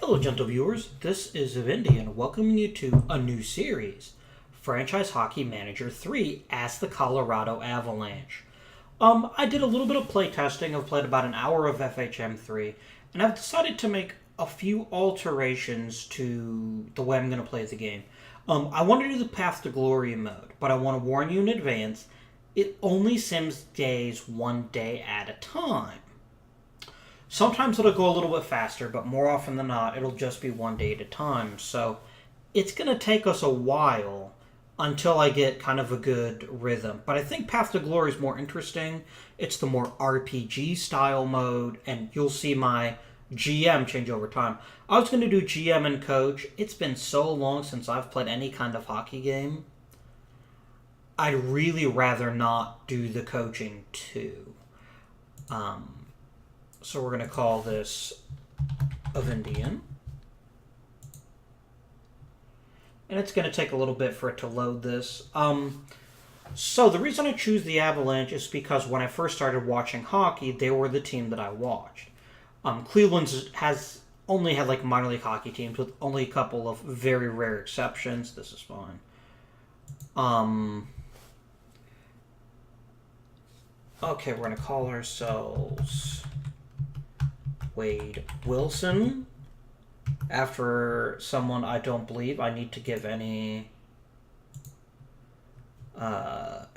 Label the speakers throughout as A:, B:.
A: Hello, gentle viewers. This is Vindy, and welcoming you to a new series, Franchise Hockey Manager 3 as the Colorado Avalanche. I did a little bit of play testing. I've played about an hour of FHM 3, and I've decided to make a few alterations to the way I'm going to play the game. I want to do the Path to Glory mode, but I want to warn you in advance, it only sims days one day at a time. Sometimes it'll go a little bit faster, but more often than not, it'll just be one day at a time. So it's going to take us a while until I get kind of a good rhythm. But I think Path to Glory is more interesting. It's the more RPG style mode, and you'll see my GM change over time. I was going to do GM and coach. It's been so long since I've played any kind of hockey game. I'd really rather not do the coaching too. So we're going to call this Avindian. And it's going to take a little bit for it to load this. So the reason I choose the Avalanche is because when I first started watching hockey, they were the team that I watched. Cleveland has only had like minor league hockey teams with only a couple of very rare exceptions. This is fine. Okay, we're going to call ourselves Wade Wilson, after someone I don't believe I need to give any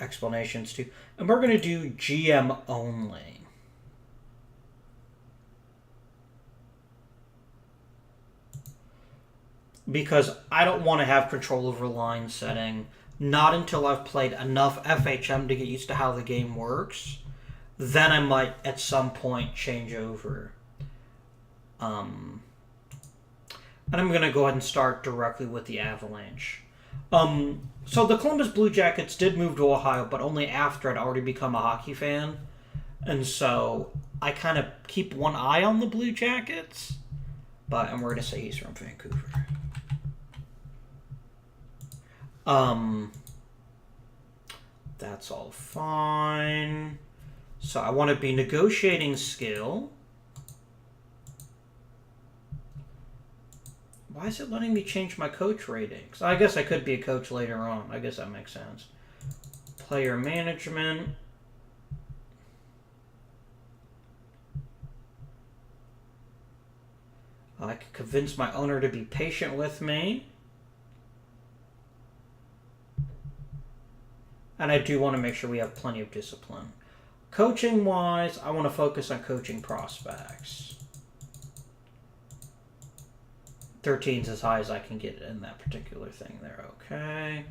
A: explanations to. And we're going to do GM only. Because I don't want to have control over line setting. Not until I've played enough FHM to get used to how the game works. Then I might at some point change over. And I'm going to go ahead and start directly with the Avalanche. So the Columbus Blue Jackets did move to Ohio, but only after I'd already become a hockey fan. And so I kind of keep one eye on the Blue Jackets. And we're going to say he's from Vancouver. That's all fine. So I want to be negotiating skill. Why is it letting me change my coach ratings? I guess I could be a coach later on. I guess that makes sense. Player management. I could convince my owner to be patient with me. And I do want to make sure we have plenty of discipline. Coaching-wise, I want to focus on coaching prospects. 13's as high as I can get in that particular thing there. Okay.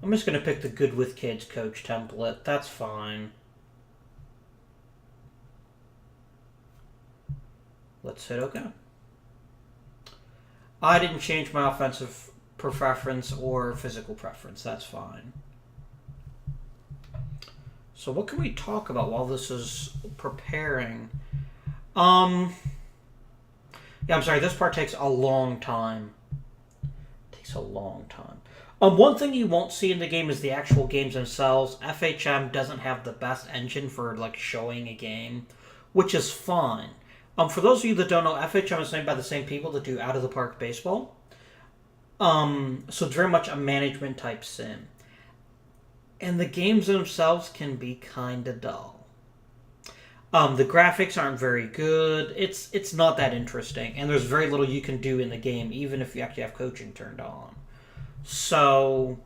A: I'm just going to pick the Good with Kids coach template. That's fine. Let's hit OK. I didn't change my offensive preference or physical preference. That's fine. So what can we talk about while this is preparing? Yeah, I'm sorry, this part takes a long time. One thing you won't see in the game is the actual games themselves. FHM doesn't have the best engine for like showing a game, which is fine. For those of you that don't know, FHM is made by the same people that do Out of the Park Baseball. So it's very much a management type sim. And the games themselves can be kind of dull. The graphics aren't very good. It's not that interesting, and there's very little you can do in the game, even if you actually have coaching turned on. So,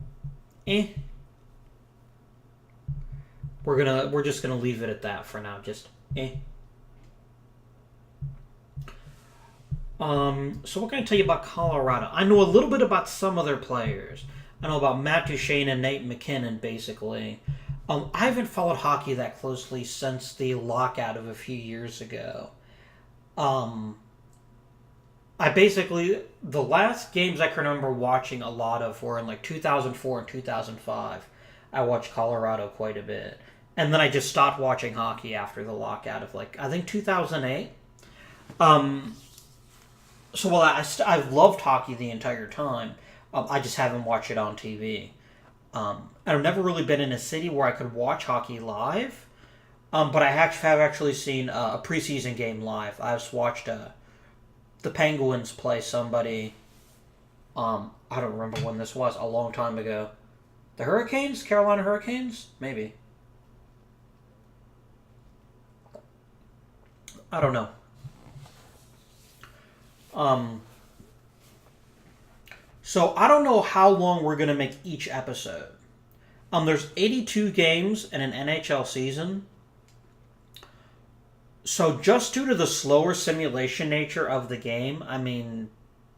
A: We're just gonna leave it at that for now. Just So what can I tell you about Colorado? I know a little bit about some of their players. I know about Matt Duchene and Nate McKinnon, basically. I haven't followed hockey that closely since the lockout of a few years ago. The last games I can remember watching a lot of were in like 2004 and 2005. I watched Colorado quite a bit. And then I just stopped watching hockey after the lockout of I think 2008. I've loved hockey the entire time. I just haven't watched it on TV. I've never really been in a city where I could watch hockey live, But I have actually seen a preseason game live. I just watched the Penguins play somebody. I don't remember when this was. A long time ago. The Hurricanes, Carolina Hurricanes, maybe. I don't know. So I don't know how long we're gonna make each episode. There's 82 games in an NHL season. So just due to the slower simulation nature of the game, I mean,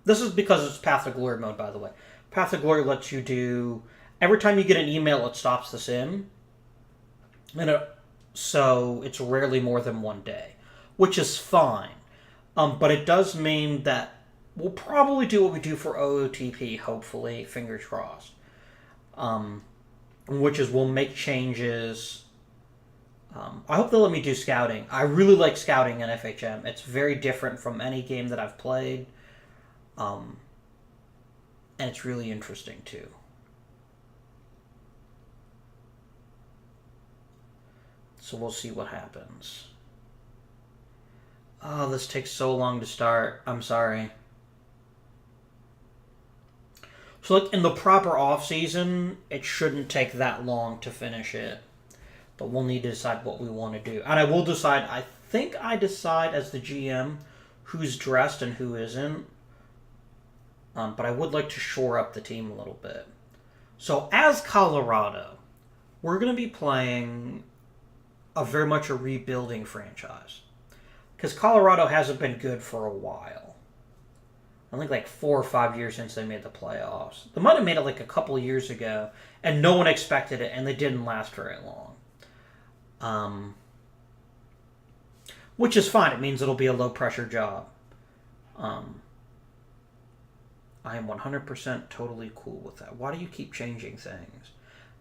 A: this is because it's Path of Glory mode, by the way. Path of Glory lets you do every time you get an email, it stops the sim, so it's rarely more than one day, which is fine. But it does mean that we'll probably do what we do for OOTP, hopefully, fingers crossed. Which is we'll make changes. I hope they'll let me do scouting. I really like scouting in FHM. It's very different from any game that I've played. And it's really interesting, too. So we'll see what happens. Oh, this takes so long to start. I'm sorry. So, like, in the proper off-season, it shouldn't take that long to finish it. But we'll need to decide what we want to do. And I will decide, I think I decide as the GM who's dressed and who isn't. But I would like to shore up the team a little bit. So, as Colorado, we're going to be playing very much a rebuilding franchise. Because Colorado hasn't been good for a while. I think like 4 or 5 years since they made the playoffs. They might have made it like a couple of years ago, and no one expected it, and they didn't last very long. Which is fine. It means it'll be a low-pressure job. I am 100% totally cool with that. Why do you keep changing things?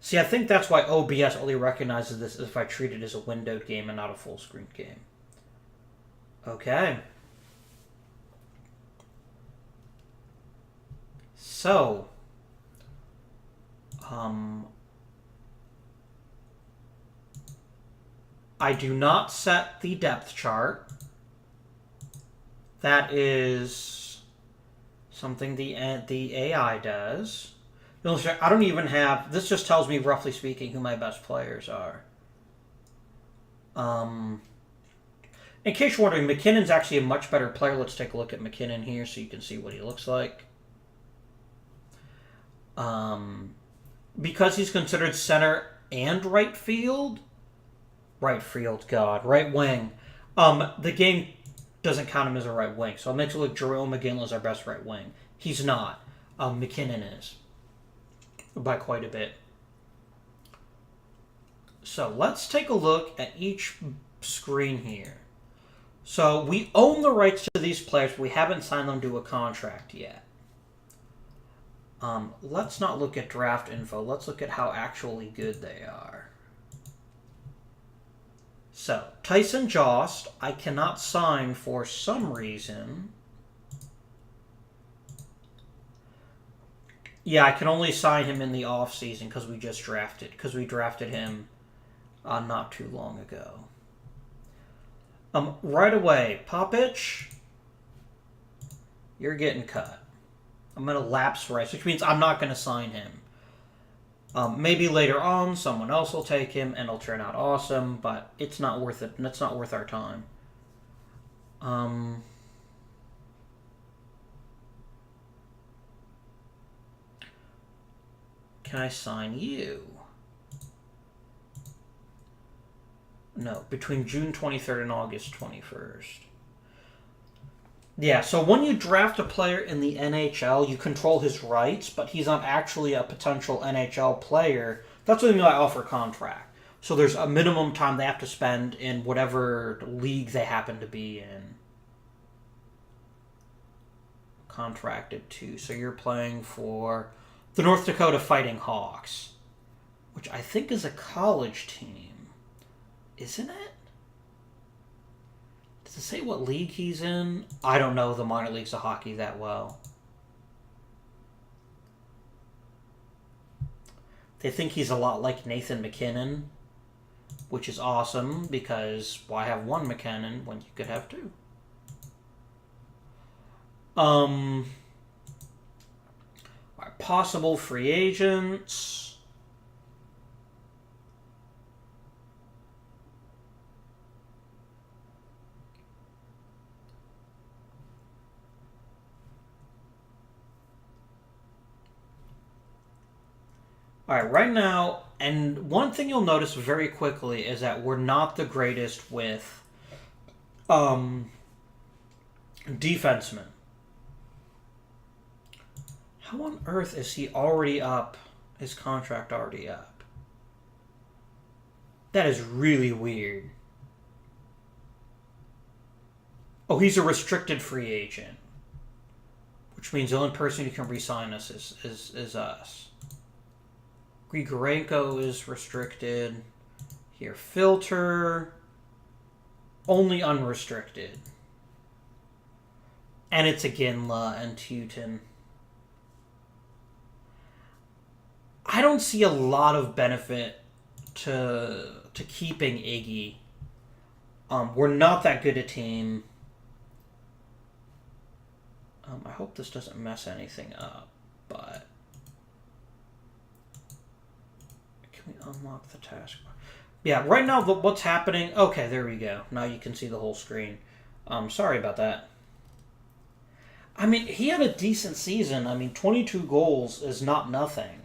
A: See, I think that's why OBS only recognizes this if I treat it as a windowed game and not a full-screen game. Okay. So, I do not set the depth chart. That is something the AI does. I don't even have... This just tells me, roughly speaking, who my best players are. In case you're wondering, McKinnon's actually a much better player. Let's take a look at McKinnon here so you can see what he looks like. Because he's considered center and right field... Right wing. The game doesn't count him as a right wing. So it makes it look Jerome McGinley is our best right wing. He's not. McKinnon is. By quite a bit. So let's take a look at each screen here. So we own the rights to these players, but we haven't signed them to a contract yet. Let's not look at draft info. Let's look at how actually good they are. So, Tyson Jost, I cannot sign for some reason. Yeah, I can only sign him in the offseason because we just drafted. Because we drafted him not too long ago. Right away, Popich, you're getting cut. I'm going to lapse rights, which means I'm not going to sign him. Maybe later on, someone else will take him, and it'll turn out awesome, but it's not worth it, and it's not worth our time. Can I sign you? No, between June 23rd and August 21st. Yeah, so when you draft a player in the NHL, you control his rights, but he's not actually a potential NHL player. That's what I mean by offer contract. So there's a minimum time they have to spend in whatever league they happen to be in. Contracted to. So you're playing for the North Dakota Fighting Hawks, which I think is a college team. Isn't it? Does it say what league he's in? I don't know the minor leagues of hockey that well. They think he's a lot like Nathan McKinnon. which is awesome because why have one McKinnon when you could have two? Our possible free agents. All right, right now, and one thing you'll notice very quickly is that we're not the greatest with defensemen. How on earth is he already up? His contract already up? That is really weird. Oh, he's a restricted free agent, which means the only person who can re-sign us is us. Grigorenko is restricted. Here, filter. Only unrestricted. And it's Iginla and Teuton. I don't see a lot of benefit to keeping Iggy. We're not that good a team. I hope this doesn't mess anything up, but can we unlock the taskbar? Yeah, right now what's happening? Okay, there we go. Now you can see the whole screen. Sorry about that. I mean, he had a decent season. I mean, 22 goals is not nothing.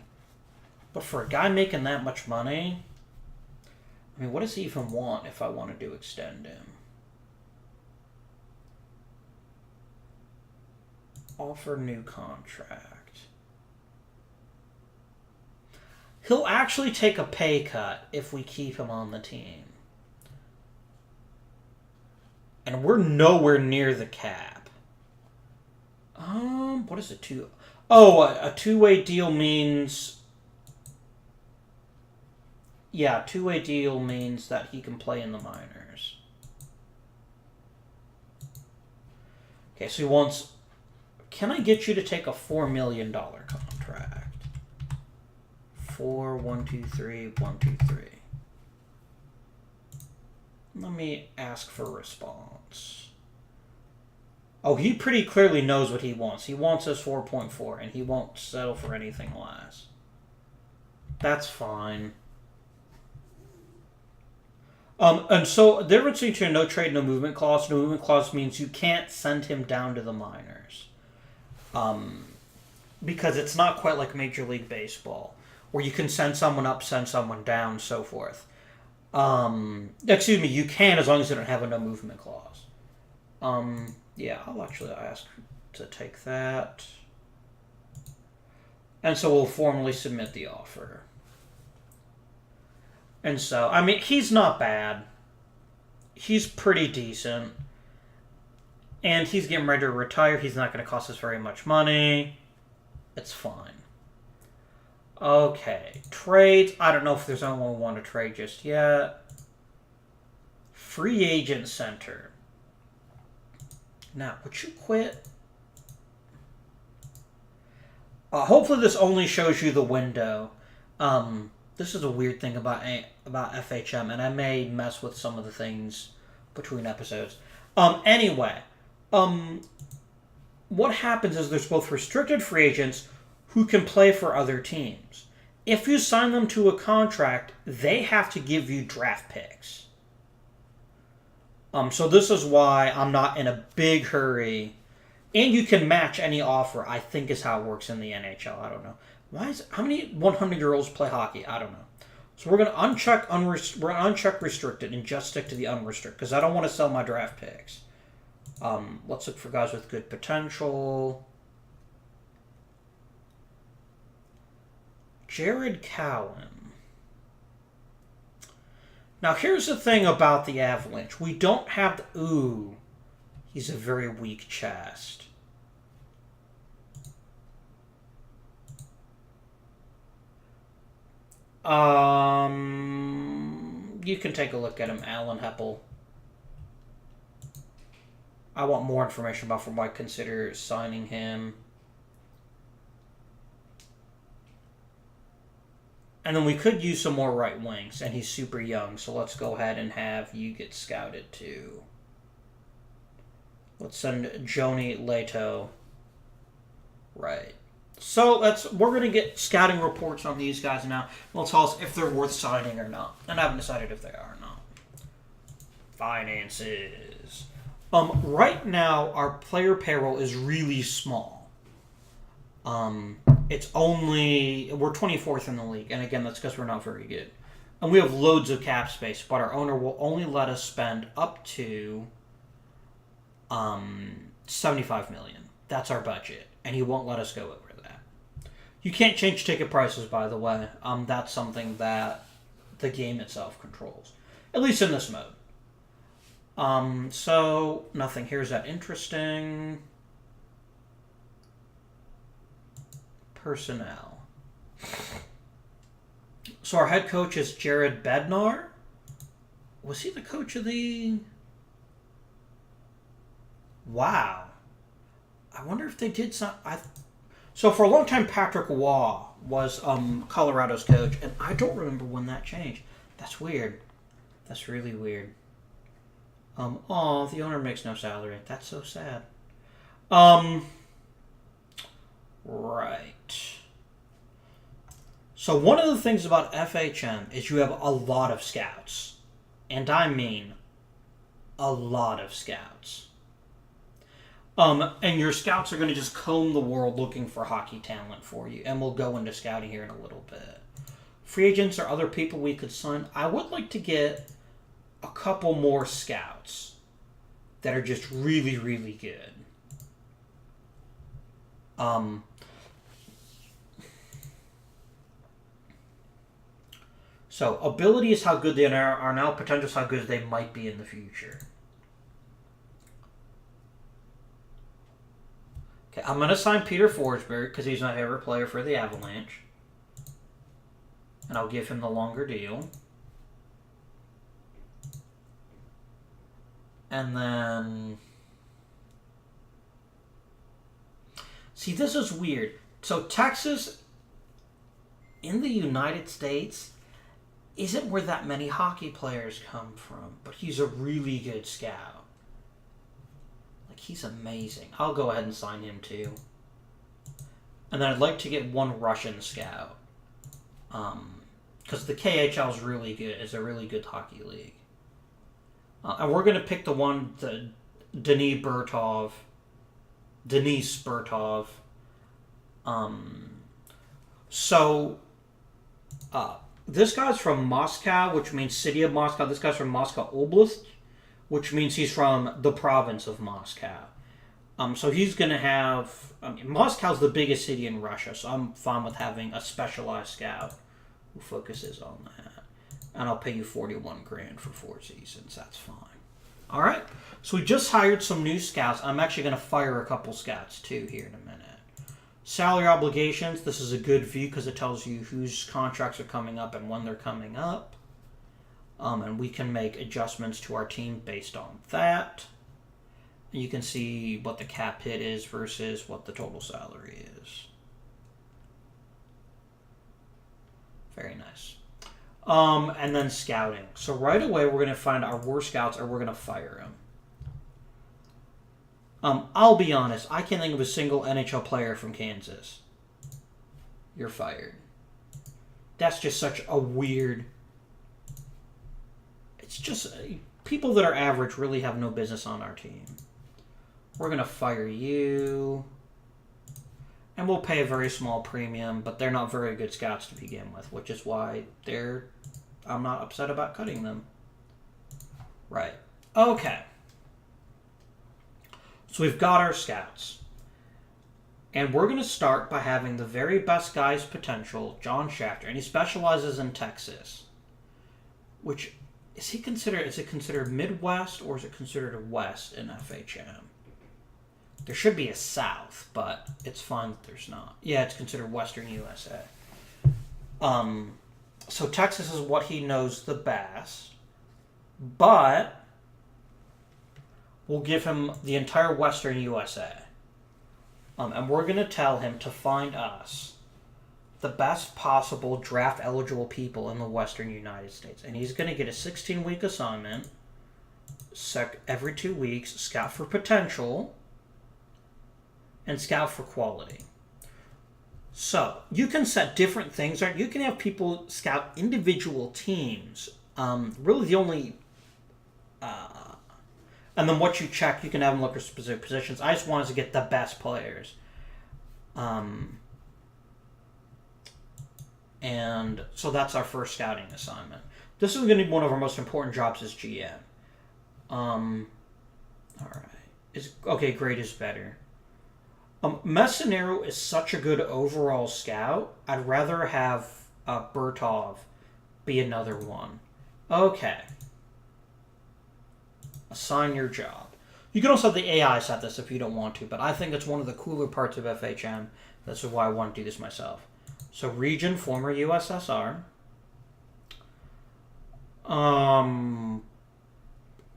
A: But for a guy making that much money, I mean, what does he even want if I wanted to extend him? Offer new contract. He'll actually take a pay cut if we keep him on the team. And we're nowhere near the cap. What is a two? Oh, a two-way deal means... Yeah, two-way deal means that he can play in the minors. Okay, so he wants... Can I get you to take a $4 million contract? 4, 1, 2, 3, 1, 2, 3. Let me ask for a response. Oh, he pretty clearly knows what he wants. He wants his 4.4, and he won't settle for anything less. That's fine. And so the difference between no trade, no movement clause. No movement clause means you can't send him down to the minors. Because it's not quite like Major League Baseball, where you can send someone up, send someone down, so forth. Excuse me, you can as long as you don't have a no movement clause. Yeah, I'll actually ask to take that. And so we'll formally submit the offer. And so, I mean, he's not bad. He's pretty decent. And he's getting ready to retire. He's not going to cost us very much money. It's fine. Okay. Trades. I don't know if there's anyone we want to trade just yet. Free agent center. Now, would you quit? Hopefully this only shows you the window. This is a weird thing about FHM, and I may mess with some of the things between episodes. Anyway, what happens is there's both restricted free agents who can play for other teams. If you sign them to a contract, they have to give you draft picks. So this is why I'm not in a big hurry. And you can match any offer, I think is how it works in the NHL. I don't know. How many 100-year-olds play hockey? I don't know. So we're going to uncheck restricted and just stick to the unrestricted because I don't want to sell my draft picks. Let's look for guys with good potential. Jared Cowan. Now, here's the thing about the Avalanche. We don't have the... Ooh. He's a very weak chest. You can take a look at him, Alan Heppel. I want more information about why I consider signing him. And then we could use some more right wings, and he's super young, so let's go ahead and have you get scouted too. Let's send Joni Leto. Right. So we're going to get scouting reports on these guys now. They'll tell us if they're worth signing or not. And I haven't decided if they are or not. Finances. Right now, our player payroll is really small. It's only... We're 24th in the league. And again, that's because we're not very good. And we have loads of cap space. But our owner will only let us spend up to... $75 million. That's our budget. And he won't let us go over that. You can't change ticket prices, by the way. That's something that the game itself controls. At least in this mode. So, nothing here's that interesting. Personnel. So our head coach is Jared Bednar. Was he the coach of the... Wow. I wonder if they did some... So for a long time, Patrick Waugh was Colorado's coach, and I don't remember when that changed. That's weird. That's really weird. The owner makes no salary. That's so sad. Right. So one of the things about FHM is you have a lot of scouts. And I mean a lot of scouts. And your scouts are going to just comb the world looking for hockey talent for you. And we'll go into scouting here in a little bit. Free agents or other people we could sign. I would like to get a couple more scouts that are just really, really good. So, ability is how good they are now. Potential is how good they might be in the future. Okay, I'm going to sign Peter Forsberg because he's my favorite player for the Avalanche. And I'll give him the longer deal. And then... See, this is weird. So, Texas, in the United States, isn't where that many hockey players come from. But he's a really good scout. Like, he's amazing. I'll go ahead and sign him, too. And then I'd like to get one Russian scout. Because the KHL is really good. It's a really good hockey league. And we're going to pick the one, Denis Bertov. This guy's from Moscow, which means city of Moscow. This guy's from Moscow Oblast, which means he's from the province of Moscow. So he's going to have... Moscow's the biggest city in Russia, so I'm fine with having a specialized scout who focuses on that. And I'll pay you $41,000 for 4 seasons. That's fine. All right. So we just hired some new scouts. I'm actually going to fire a couple scouts, too, here in a minute. Salary obligations. This is a good view because it tells you whose contracts are coming up and when they're coming up. And we can make adjustments to our team based on that. You can see what the cap hit is versus what the total salary is. Very nice. And then scouting. So right away, we're going to find our worst scouts or we're going to fire them. I'll be honest. I can't think of a single NHL player from Kansas. You're fired. That's just such a weird... It's just... People that are average really have no business on our team. We're going to fire you. And we'll pay a very small premium, but they're not very good scouts to begin with, which is why I'm not upset about cutting them. Right. Okay. So we've got our scouts. And we're going to start by having the very best guy's potential, John Schachter. And he specializes in Texas. Which, is it considered Midwest or is it considered West in FHM? There should be a South, but it's fine that there's not. Yeah, it's considered Western USA. So Texas is what he knows the best. But we'll give him the entire Western USA. And we're going to tell him to find us the best possible draft eligible people in the Western United States. And he's going to get a 16-week assignment every 2 weeks, scout for potential, and scout for quality. So you can set different things. You can have people scout individual teams. Really the only... and then what you check, you can have them look for specific positions. I just wanted to get the best players. And so that's our first scouting assignment. This is going to be one of our most important jobs as GM. All right. Okay, great is better. Messinero is such a good overall scout. I'd rather have Bertov be another one. Okay. Assign your job. You can also have the AI set this if you don't want to, but I think it's one of the cooler parts of FHM. This is why I want to do this myself. So region, former USSR.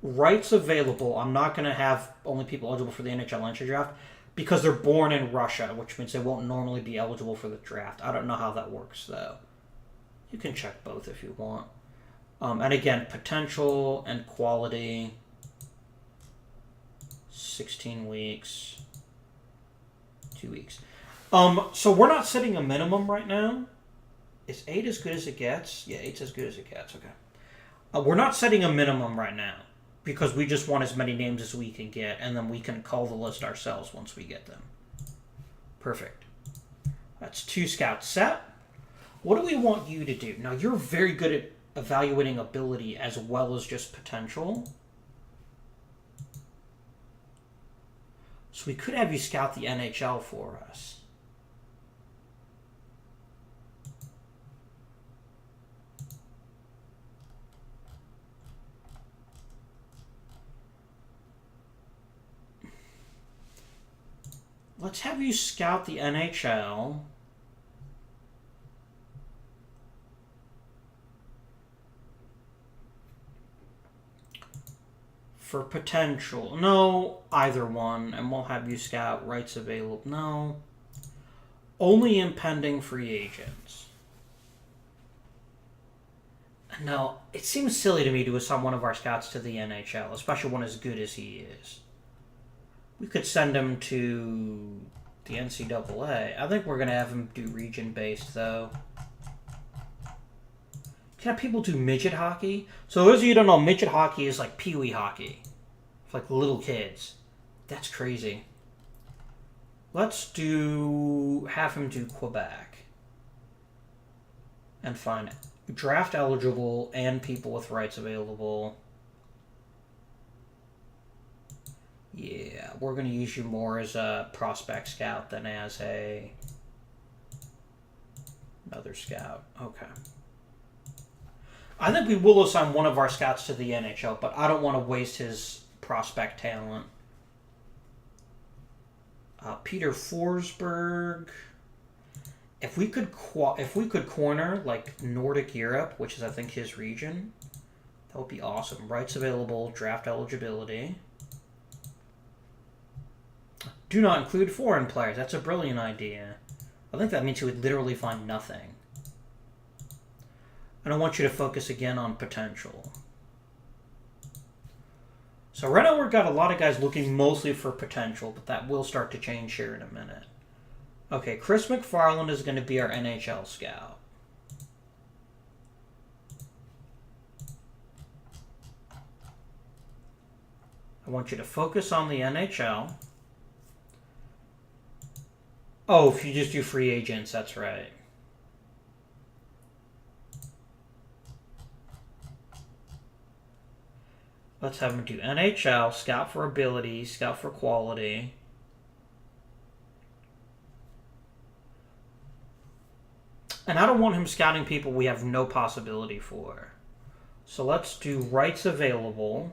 A: Rights available. I'm not going to have only people eligible for the NHL entry draft because they're born in Russia, which means they won't normally be eligible for the draft. I don't know how that works, though. You can check both if you want. And again, potential and quality. 16 weeks. 2 weeks. So we're not setting a minimum right now. Is 8 as good as it gets? Yeah, 8's as good as it gets. Okay. We're not setting a minimum right now because we just want as many names as we can get, and then we can call the list ourselves once we get them. Perfect. That's 2 scouts set. What do we want you to do? Now, you're very good at evaluating ability as well as just potential. So we could have you scout the NHL for us. Let's have you scout the NHL. For potential. No, either one. And we'll have you scout rights available. No. Only impending free agents. No, it seems silly to me to assign one of our scouts to the NHL, especially one as good as he is. We could send him to the NCAA. I think we're going to have him do region-based, though. Can people do midget hockey? So those of you who don't know, midget hockey is like pee-wee hockey. It's like little kids. That's crazy. Let's have him do Quebec. And find draft eligible and people with rights available. Yeah, we're going to use you more as a prospect scout than as another scout. Okay. I think we will assign one of our scouts to the NHL, but I don't want to waste his prospect talent. Peter Forsberg. If we could corner like Nordic Europe, which is I think his region, that would be awesome. Rights available, draft eligibility. Do not include foreign players. That's a brilliant idea. I think that means he would literally find nothing. And I want you to focus again on potential. So right now we've got a lot of guys looking mostly for potential, but that will start to change here in a minute. Okay, Chris McFarland is going to be our NHL scout. I want you to focus on the NHL. Oh, if you just do free agents, that's right. Let's have him do NHL, scout for ability, scout for quality. And I don't want him scouting people we have no possibility for. So let's do rights available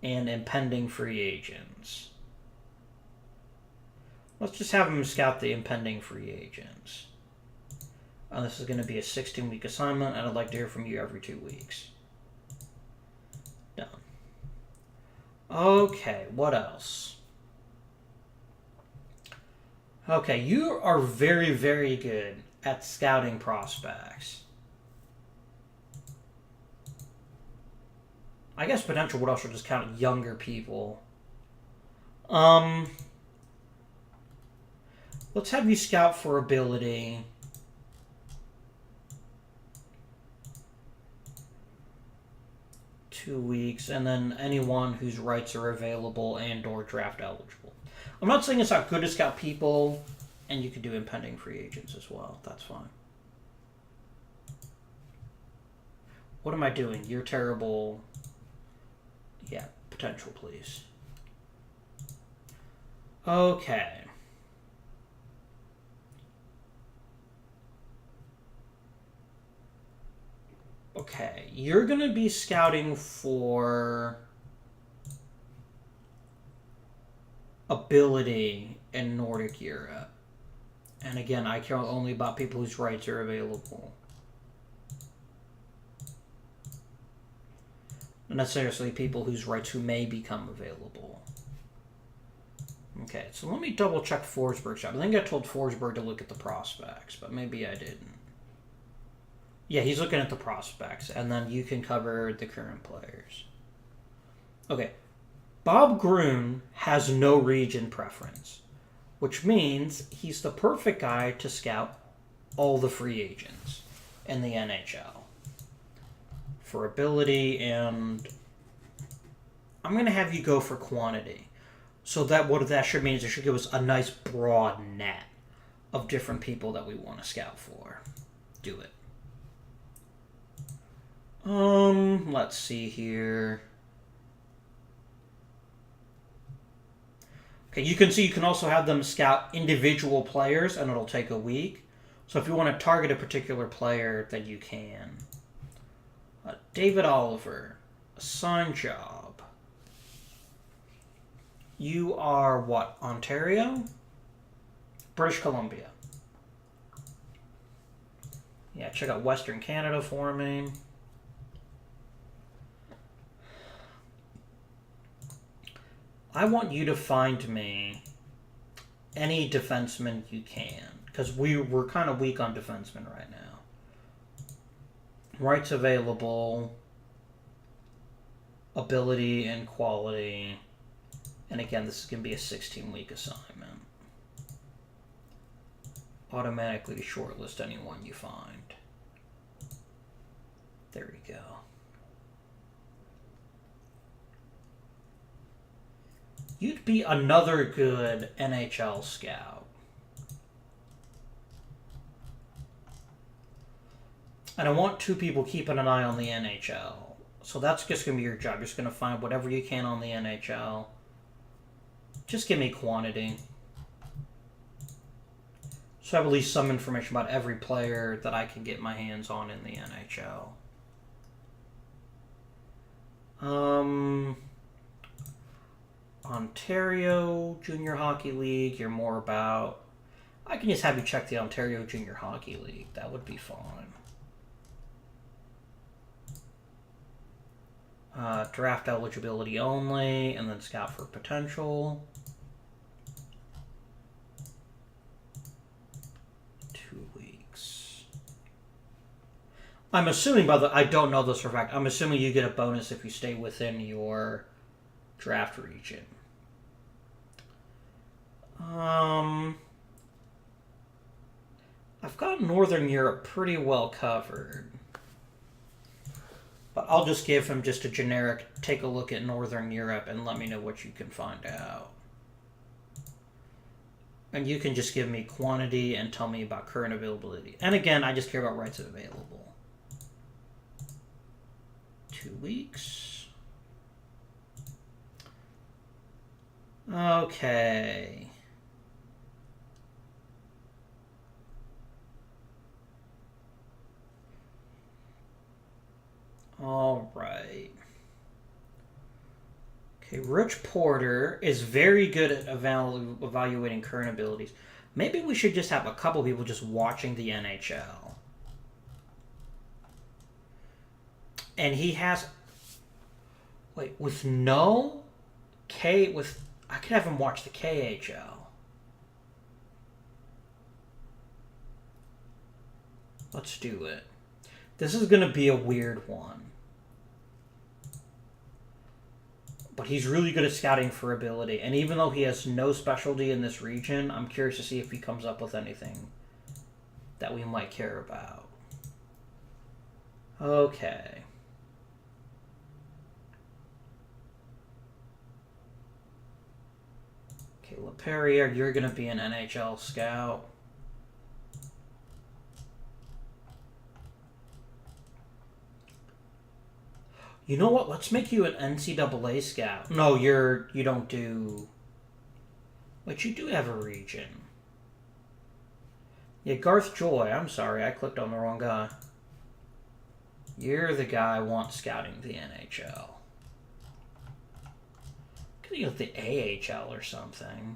A: and impending free agents. Let's just have him scout the impending free agents. And this is going to be a 16-week assignment, and I'd like to hear from you every 2 weeks. Done. Okay, what else? Okay, you are very, very good at scouting prospects. I guess potential would also just count younger people. Um, let's have you scout for ability. $2 weeks, and then anyone whose rights are available and/or draft eligible. I'm not saying it's not good to scout people, and you could do impending free agents as well. That's fine. What am I doing? You're terrible. Yeah, potential, please. Okay. Okay, you're going to be scouting for ability in Nordic Europe. And again, I care only about people whose rights are available. Not necessarily people whose rights who may become available. Okay, so let me double check Forsberg's job. I think I told Forsberg to look at the prospects, but maybe I didn't. Yeah, he's looking at the prospects, and then you can cover the current players. Okay, Bob Gruen has no region preference, which means he's the perfect guy to scout all the free agents in the NHL for ability, and I'm going to have you go for quantity. So that what that should mean is it should give us a nice broad net of different people that we want to scout for. Do it. Let's see here. Okay, you can see you can also have them scout individual players, and it'll take a week. So if you want to target a particular player, then you can. David Oliver, assigned job. You are what? Ontario? British Columbia. Yeah, check out Western Canada for me. I want you to find me any defenseman you can, because we're kind of weak on defensemen right now. Rights available, ability and quality, and again, this is going to be a 16-week assignment. Automatically shortlist anyone you find. There we go. You'd be another good NHL scout. And I want 2 people keeping an eye on the NHL. So that's just going to be your job. You're just going to find whatever you can on the NHL. Just give me quantity. So I have at least some information about every player that I can get my hands on in the NHL. Ontario Junior Hockey League, you're more about... I can just have you check the Ontario Junior Hockey League. That would be fine. Draft eligibility only, and then scout for potential. 2 weeks. I'm assuming, by the... I don't know this for a fact. I'm assuming you get a bonus if you stay within your draft region. I've got Northern Europe pretty well covered. But I'll just give him just a generic take a look at Northern Europe and let me know what you can find out. And you can just give me quantity and tell me about current availability. And again, I just care about rights available. 2 weeks. Okay. All right. Okay, Rich Porter is very good at evaluating current abilities. Maybe we should just have a couple people just watching the NHL. And he has... Wait, with no... I could have him watch the KHL. Let's do it. This is going to be a weird one. But he's really good at scouting for ability. And even though he has no specialty in this region, I'm curious to see if he comes up with anything that we might care about. Okay. Okay, LaPerriere, you're going to be an NHL scout. You know what? Let's make you an NCAA scout. No, you don't do... Wait, you do have a region. Yeah, Garth Joy. I'm sorry, I clicked on the wrong guy. You're the guy who wants scouting the NHL. Could you get the AHL or something?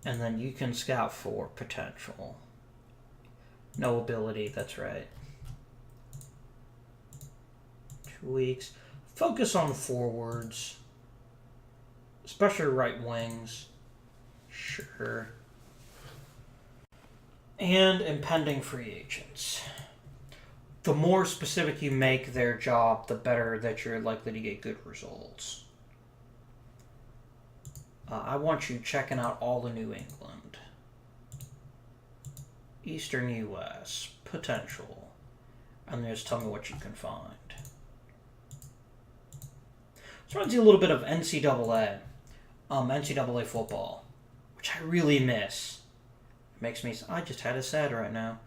A: And then you can scout for potential. No ability, that's right. 2 weeks. Focus on forwards. Especially right wings. Sure. And impending free agents. The more specific you make their job, the better that you're likely to get good results. I want you checking out all of New England. Eastern U.S. Potential. And then just tell me what you can find. So I want to do a little bit of NCAA. NCAA football. Which I really miss. It makes me... I just had a sad right now.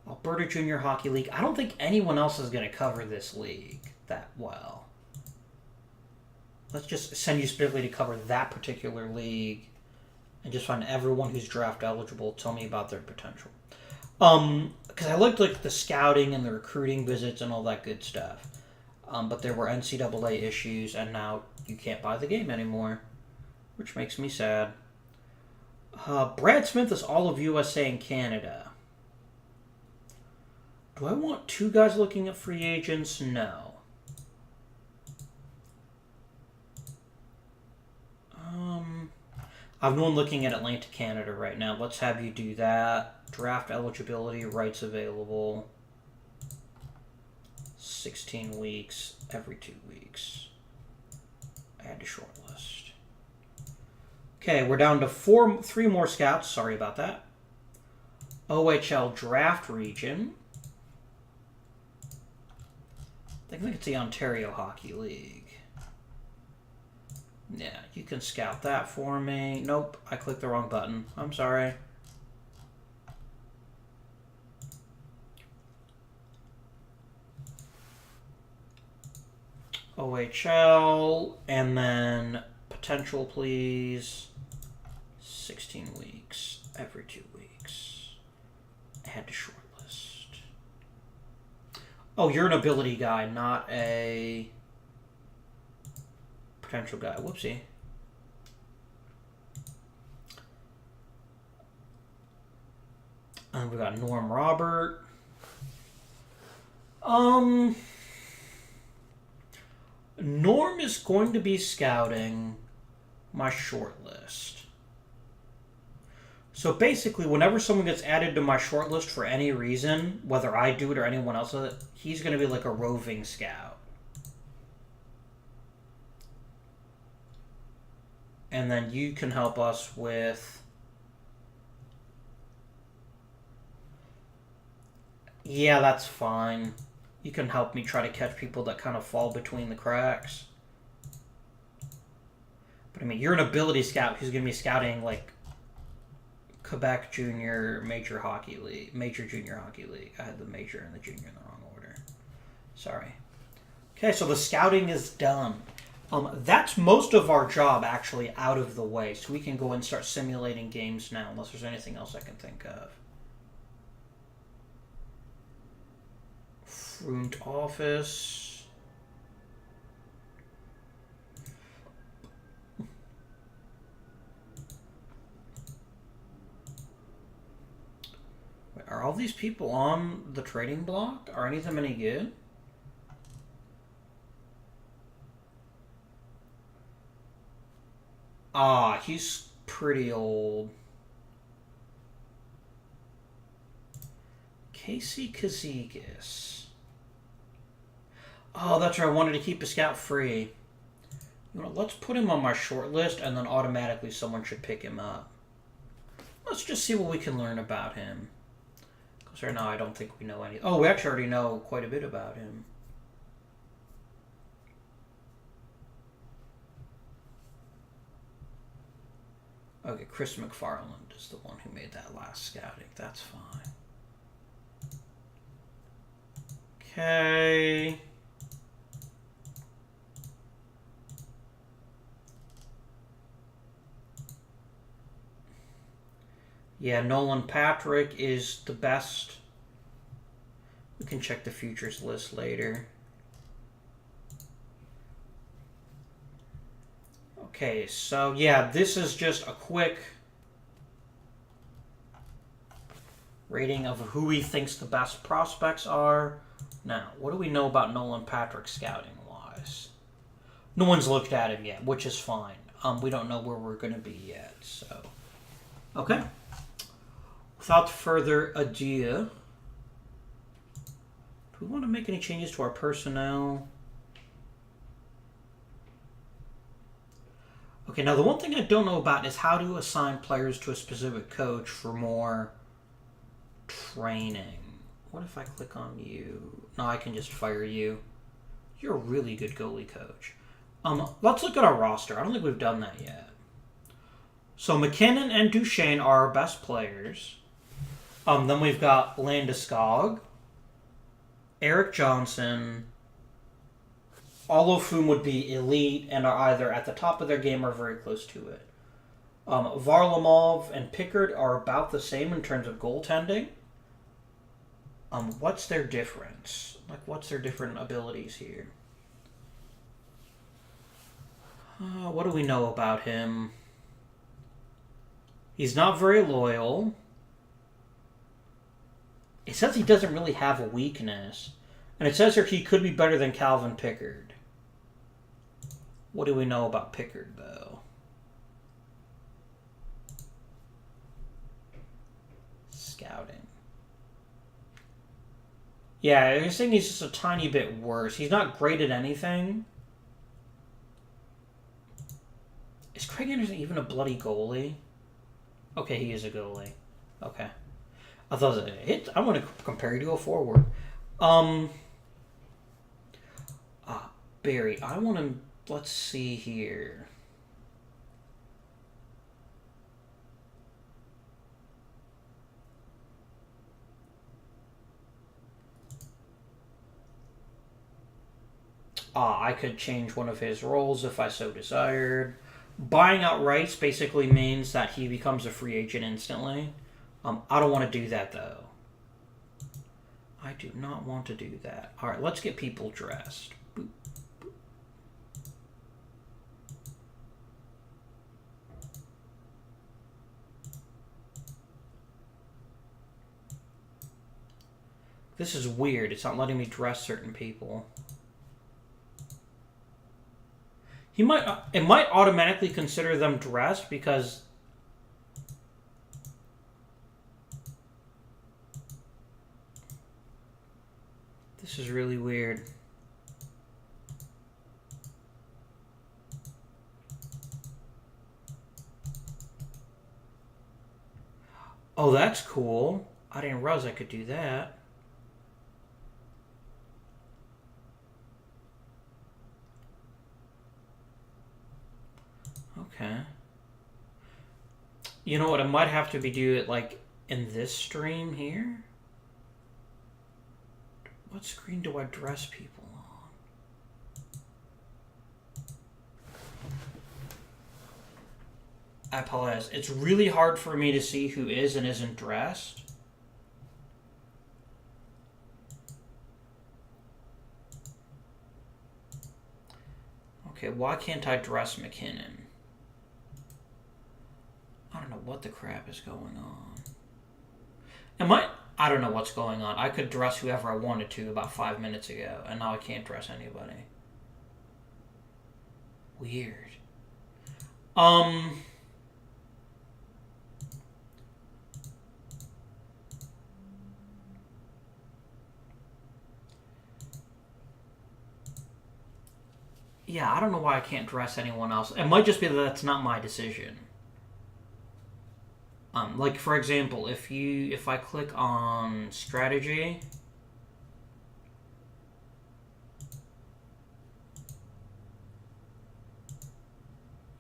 A: Alberta Junior Hockey League. I don't think anyone else is going to cover this league that well. Let's just send you specifically to cover that particular league and just find everyone who's draft eligible. Tell me about their potential. Because I liked like the scouting and the recruiting visits and all that good stuff. But there were NCAA issues, and now you can't buy the game anymore, which makes me sad. Brad Smith is all of USA and Canada. Do I want 2 guys looking at free agents? No. I've no one looking at Atlantic Canada right now. Let's have you do that. Draft eligibility, rights available. 16 weeks, every 2 weeks. Add to shortlist. Okay, we're down to 3 more scouts. Sorry about that. OHL draft region. I think it's the Ontario Hockey League. Yeah, you can scout that for me. Nope, I clicked the wrong button. I'm sorry. OHL, and then potential, please. 16 weeks, every 2 weeks. Add to shortlist. Oh, you're an ability guy, not a... potential guy. Whoopsie. And we got Norm Robert. Norm is going to be scouting my short list. So basically, whenever someone gets added to my short list for any reason, whether I do it or anyone else does it, he's going to be like a roving scout. And then you can help us with... Yeah, that's fine. You can help me try to catch people that kind of fall between the cracks. But I mean, you're an ability scout who's going to be scouting like Quebec Junior Major Hockey League. Major Junior Hockey League. I had the major and the junior in the wrong order. Sorry. Okay, so the scouting is done. That's most of our job actually out of the way, so we can go and start simulating games now, unless there's anything else I can think of. Front office. Wait, are all these people on the trading block? Are any of them any good? Ah, he's pretty old. Casey Kazigis. Oh, that's right. I wanted to keep a scout free. You know, let's put him on my short list, and then automatically someone should pick him up. Let's just see what we can learn about him. Because right now I don't think we know any. Oh, we actually already know quite a bit about him. Okay, Chris McFarland is the one who made that last scouting. That's fine. Okay. Yeah, Nolan Patrick is the best. We can check the futures list later. Okay, so yeah, this is just a quick rating of who he thinks the best prospects are. Now, what do we know about Nolan Patrick scouting-wise? No one's looked at him yet, which is fine. We don't know where we're going to be yet, so... Okay. Without further ado, do we want to make any changes to our personnel? Okay, now the one thing I don't know about is how to assign players to a specific coach for more training. What if I click on you? No, I can just fire you. You're a really good goalie coach. Let's look at our roster. I don't think we've done that yet. So McKinnon and Duchesne are our best players. Then we've got Landeskog, Eric Johnson, all of whom would be elite and are either at the top of their game or very close to it. Varlamov and Pickard are about the same in terms of goaltending. What's their difference? Like, what's their different abilities here? What do we know about him? He's not very loyal. It says he doesn't really have a weakness. And it says here he could be better than Calvin Pickard. What do we know about Pickard, though? Scouting. Yeah, you're saying he's just a tiny bit worse. He's not great at anything. Is Craig Anderson even a bloody goalie? Okay, he is a goalie. Okay. I thought it was a hit. I want to compare you to a forward. Barry, I want to... Let's see here. I could change one of his roles if I so desired. Buying out rights basically means that he becomes a free agent instantly. I don't want to do that, though. I do not want to do that. All right, let's get people dressed. Boop, boop. This is weird. It's not letting me dress certain people. It might automatically consider them dressed because... This is really weird. Oh, that's cool. I didn't realize I could do that. Okay. You know what? I might have to do it like in this stream here. What screen do I dress people on? I apologize. It's really hard for me to see who is and isn't dressed. Okay, why can't I dress McKinnon? I don't know what the crap is going on. I don't know what's going on. I could dress whoever I wanted to about 5 minutes ago, and now I can't dress anybody. Weird. Um... Yeah, I don't know why I can't dress anyone else. It might just be that that's not my decision. Like for example, if I click on strategy,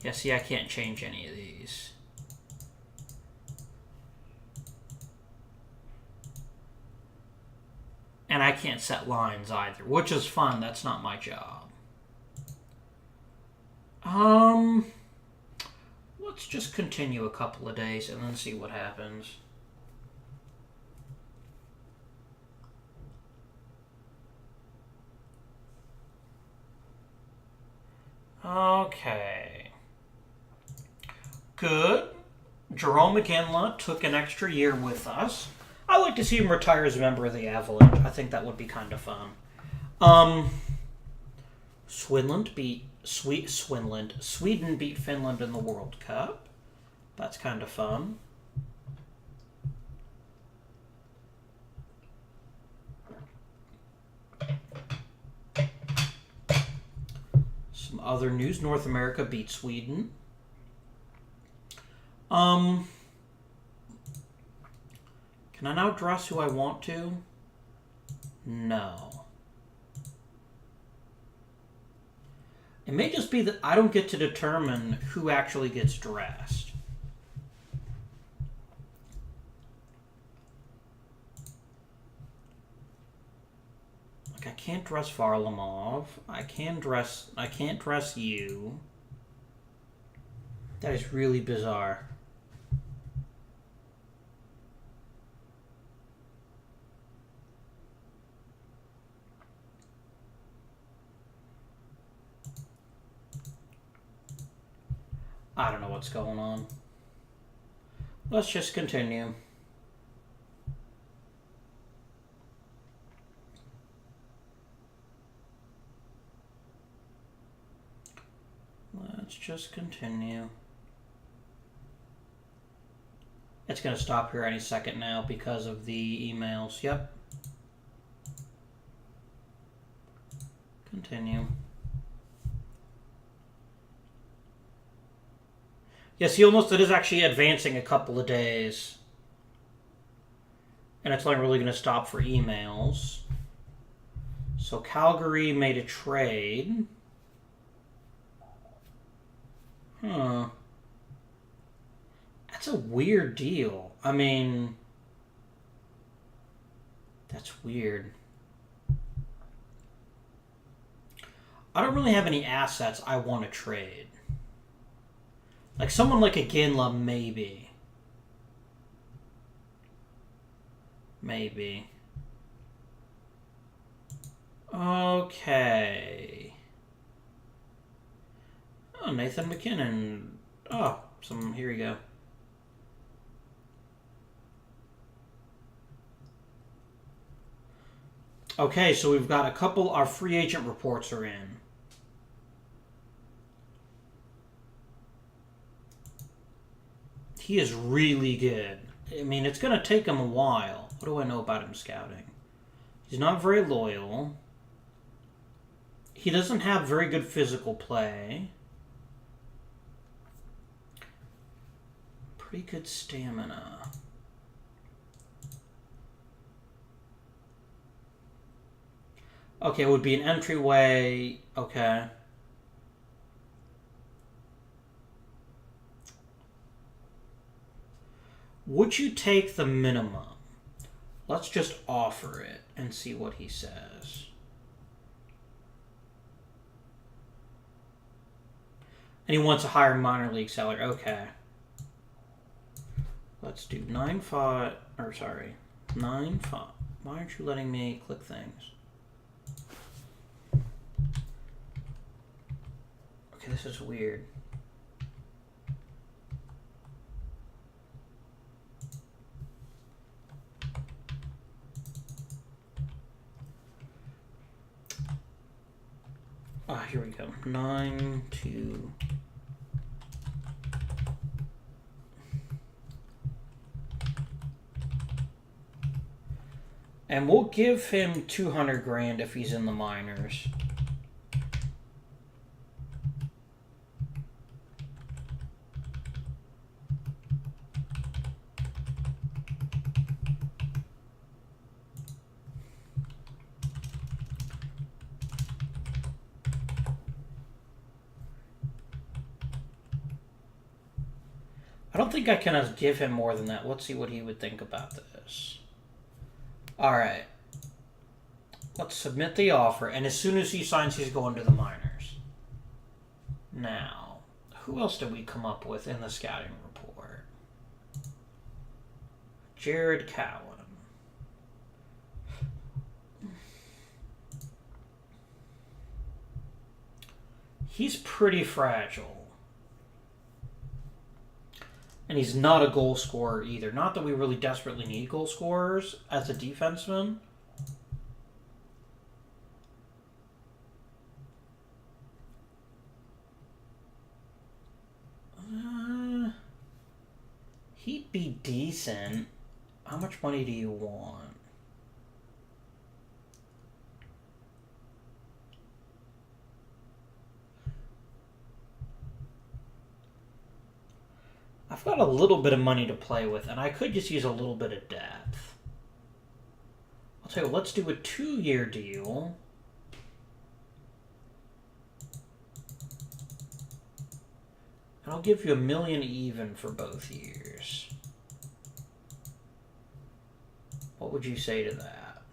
A: yeah, see, I can't change any of these. And I can't set lines either, which is fun. That's not my job. Let's just continue a couple of days and then see what happens. Okay. Good. Jerome McGinley took an extra year with us. I like to see him retire as a member of the Avalanche. I think that would be kind of fun. Sweden beat Finland in the World Cup. That's kind of fun. Some other news. North America beat Sweden. Can I now dress who I want to? No. It may just be that I don't get to determine who actually gets dressed. Like, I can't dress Varlamov. I can't dress you. That is really bizarre. I don't know what's going on. Let's just continue. Let's just continue. It's going to stop here any second now because of the emails. Yep. Continue. Yes, it is actually advancing a couple of days. And it's only really going to stop for emails. So Calgary made a trade. Huh. That's a weird deal. I mean, that's weird. I don't really have any assets I want to trade. Like someone like a Ginla, maybe. Maybe. Okay. Oh, Nathan McKinnon. Oh, here you go. Okay, so we've got a couple, our free agent reports are in. He is really good. I mean, it's going to take him a while. What do I know about him scouting? He's not very loyal. He doesn't have very good physical play. Pretty good stamina. Okay, it would be an entryway. Okay. Would you take the minimum? Let's just offer it and see what he says. And he wants a higher minor league salary. Okay. Let's do 9.5. Or sorry, 9.5. Why aren't you letting me click things? Okay, this is weird. Here we go. 9 to And we'll give him 200 grand if he's in the minors. I don't think I can give him more than that. Let's see what he would think about this. All right. Let's submit the offer, and as soon as he signs, he's going to the minors. Now, who else did we come up with in the scouting report? Jared Cowan. He's pretty fragile. And he's not a goal scorer either. Not that we really desperately need goal scorers as a defenseman. He'd be decent. How much money do you want? I've got a little bit of money to play with, and I could just use a little bit of depth. I'll tell you what, let's do a 2-year deal. And I'll give you $1 million even for both years. What would you say to that?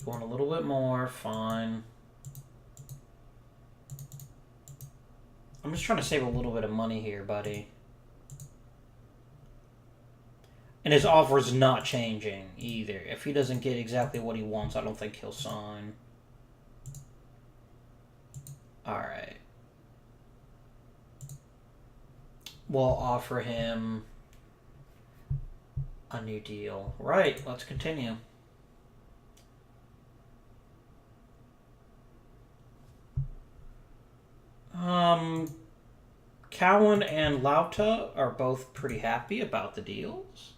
A: You want a little bit more? Fine. I'm just trying to save a little bit of money here, buddy. And his offer's not changing either. If he doesn't get exactly what he wants, I don't think he'll sign. Alright. We'll offer him a new deal. Right, let's continue. Cowan and Lauta are both pretty happy about the deals.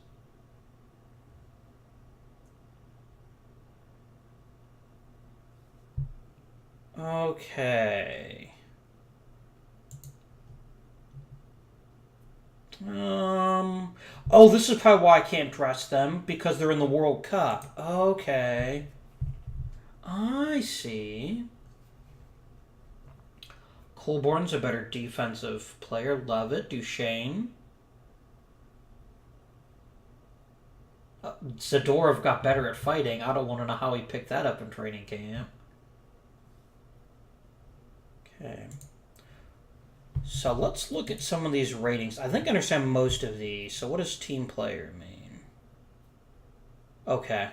A: Okay. Oh, this is probably why I can't trust them, because they're in the World Cup. Okay. I see. Colborn's a better defensive player. Love it. Duchesne. Zadorov got better at fighting. I don't want to know how he picked that up in training camp. Okay. So let's look at some of these ratings. I think I understand most of these. So what does team player mean? Okay.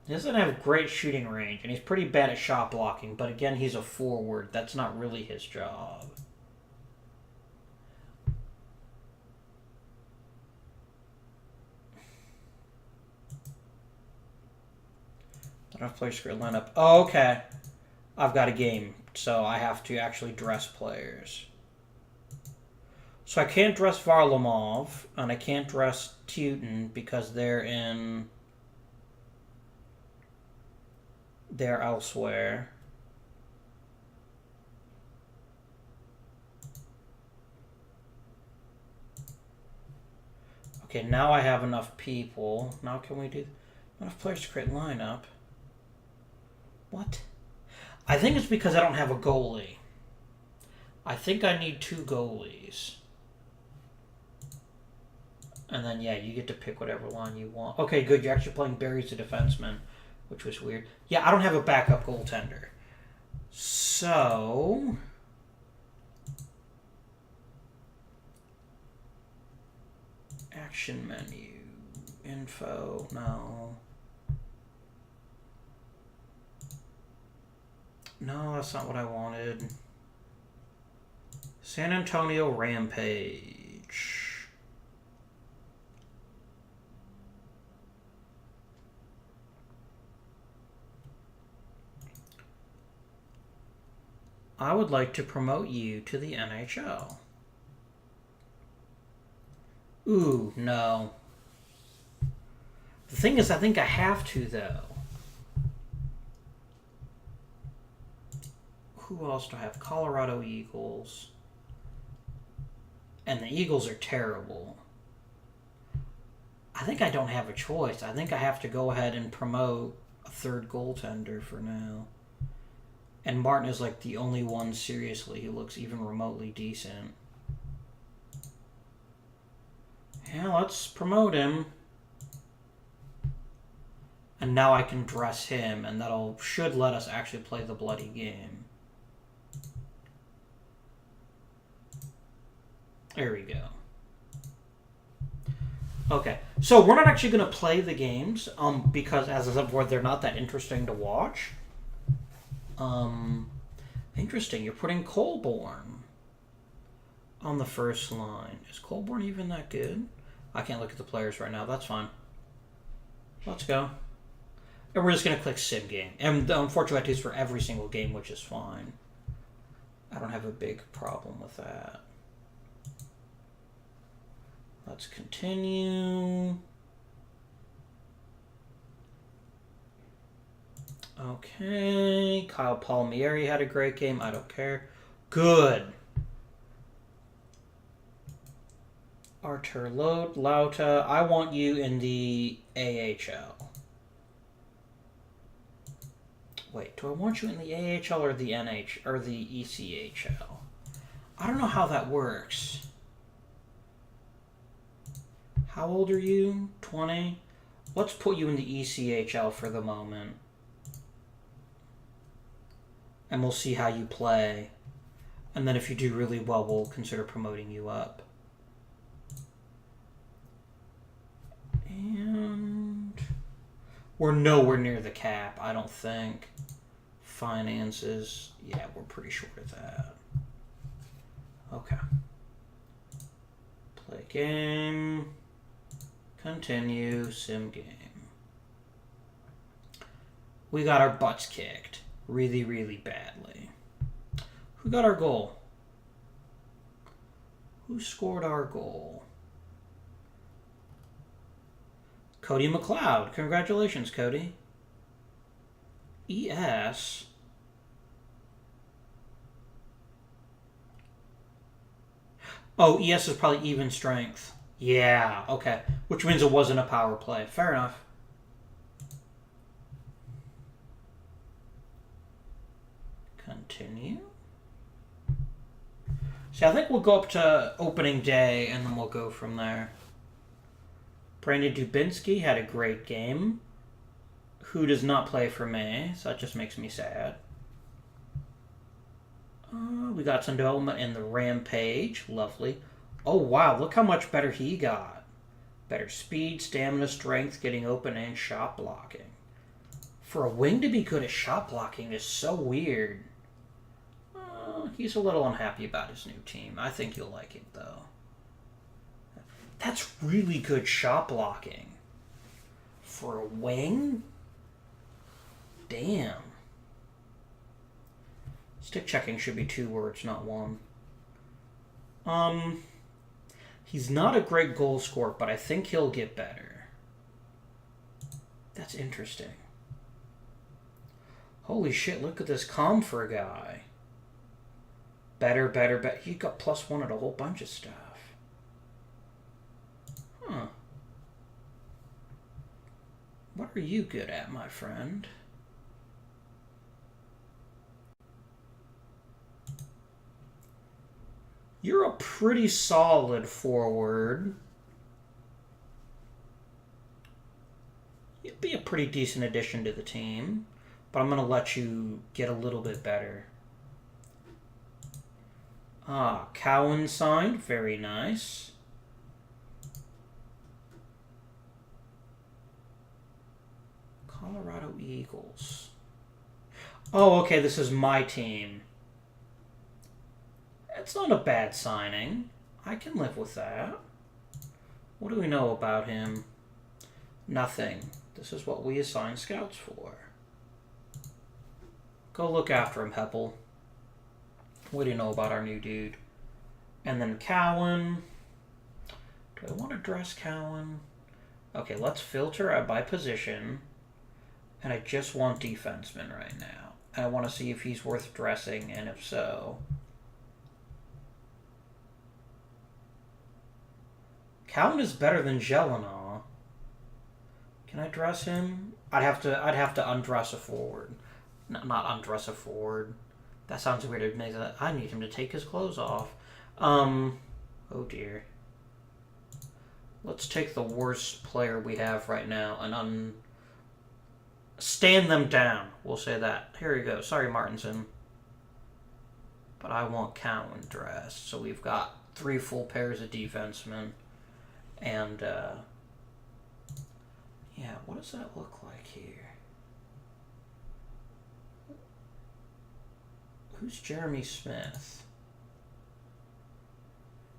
A: He doesn't have great shooting range, and he's pretty bad at shot blocking, but again, he's a forward. That's not really his job. Enough players for a lineup. Oh, okay. I've got a game, so I have to actually dress players. So I can't dress Varlamov, and I can't dress Teuton because they're elsewhere. Okay, now I have enough people. Now can we do enough players to create lineup? What? I think it's because I don't have a goalie. I think I need 2 goalies. And then, yeah, you get to pick whatever line you want. Okay, good. You're actually playing Barry's a defenseman, which was weird. Yeah, I don't have a backup goaltender. So... action menu. Info. No. No, that's not what I wanted. San Antonio Rampage. I would like to promote you to the NHL. Ooh, no. The thing is, I think I have to, though. Who else do I have? Colorado Eagles. And the Eagles are terrible. I think I don't have a choice. I think I have to go ahead and promote a third goaltender for now. And Martin is like the only one, seriously, who looks even remotely decent. Yeah, let's promote him. And now I can dress him, and that'll should let us actually play the bloody game. There we go. Okay, so we're not actually going to play the games, because as I said before, they're not that interesting to watch. Interesting. You're putting Colborne on the first line. Is Colborne even that good? I can't look at the players right now. That's fine. Let's go. And we're just going to click Sim Game. And the unfortunate is for every single game, which is fine. I don't have a big problem with that. Let's continue. Okay. Kyle Palmieri had a great game. I don't care. Good. Artur Lauta. I want you in the AHL. Wait, do I want you in the AHL or the NH or the ECHL? I don't know how that works. How old are you? 20? Let's put you in the ECHL for the moment. And we'll see how you play. And then if you do really well, we'll consider promoting you up. And we're nowhere near the cap, I don't think. Finances, yeah, we're pretty short of that. Okay. Play game. Continue. Sim game. We got our butts kicked. Really, really badly. Who got our goal? Who scored our goal? Cody McLeod. Congratulations, Cody. ES. Oh, ES is probably even strength. Yeah, okay. Which means it wasn't a power play. Fair enough. Continue. See, I think we'll go up to opening day, and then we'll go from there. Brandon Dubinsky had a great game. Who does not play for me, so that just makes me sad. We got some development in the Rampage. Lovely. Oh, wow, look how much better he got. Better speed, stamina, strength, getting open, and shot blocking. For a wing to be good at shot blocking is so weird. He's a little unhappy about his new team. I think you'll like it, though. That's really good shot blocking. For a wing? Damn. Stick checking should be 2 words, not 1. He's not a great goal scorer, but I think he'll get better. That's interesting. Holy shit, look at this Comfer guy. Better, better, better. He got +1 at a whole bunch of stuff. Huh. What are you good at, my friend? You're a pretty solid forward. You'd be a pretty decent addition to the team, but I'm going to let you get a little bit better. Cowan signed. Very nice. Colorado Eagles. Oh, okay, this is my team. It's not a bad signing. I can live with that. What do we know about him? Nothing. This is what we assign scouts for. Go look after him, Heppel. What do you know about our new dude? And then Cowan. Do I want to dress Cowan? Okay, let's filter out by position. And I just want defenseman right now. And I want to see if he's worth dressing, and if so. Cowan is better than Jelena. Can I dress him? I'd have to undress a forward. No, not undress a forward. That sounds weird. It makes that. I need him to take his clothes off. Oh dear. Let's take the worst player we have right now and stand them down. We'll say that. Here you go. Sorry, Martinson. But I want Cowan dressed. So we've got 3 full pairs of defensemen. And, yeah, what does that look like here? Who's Jeremy Smith?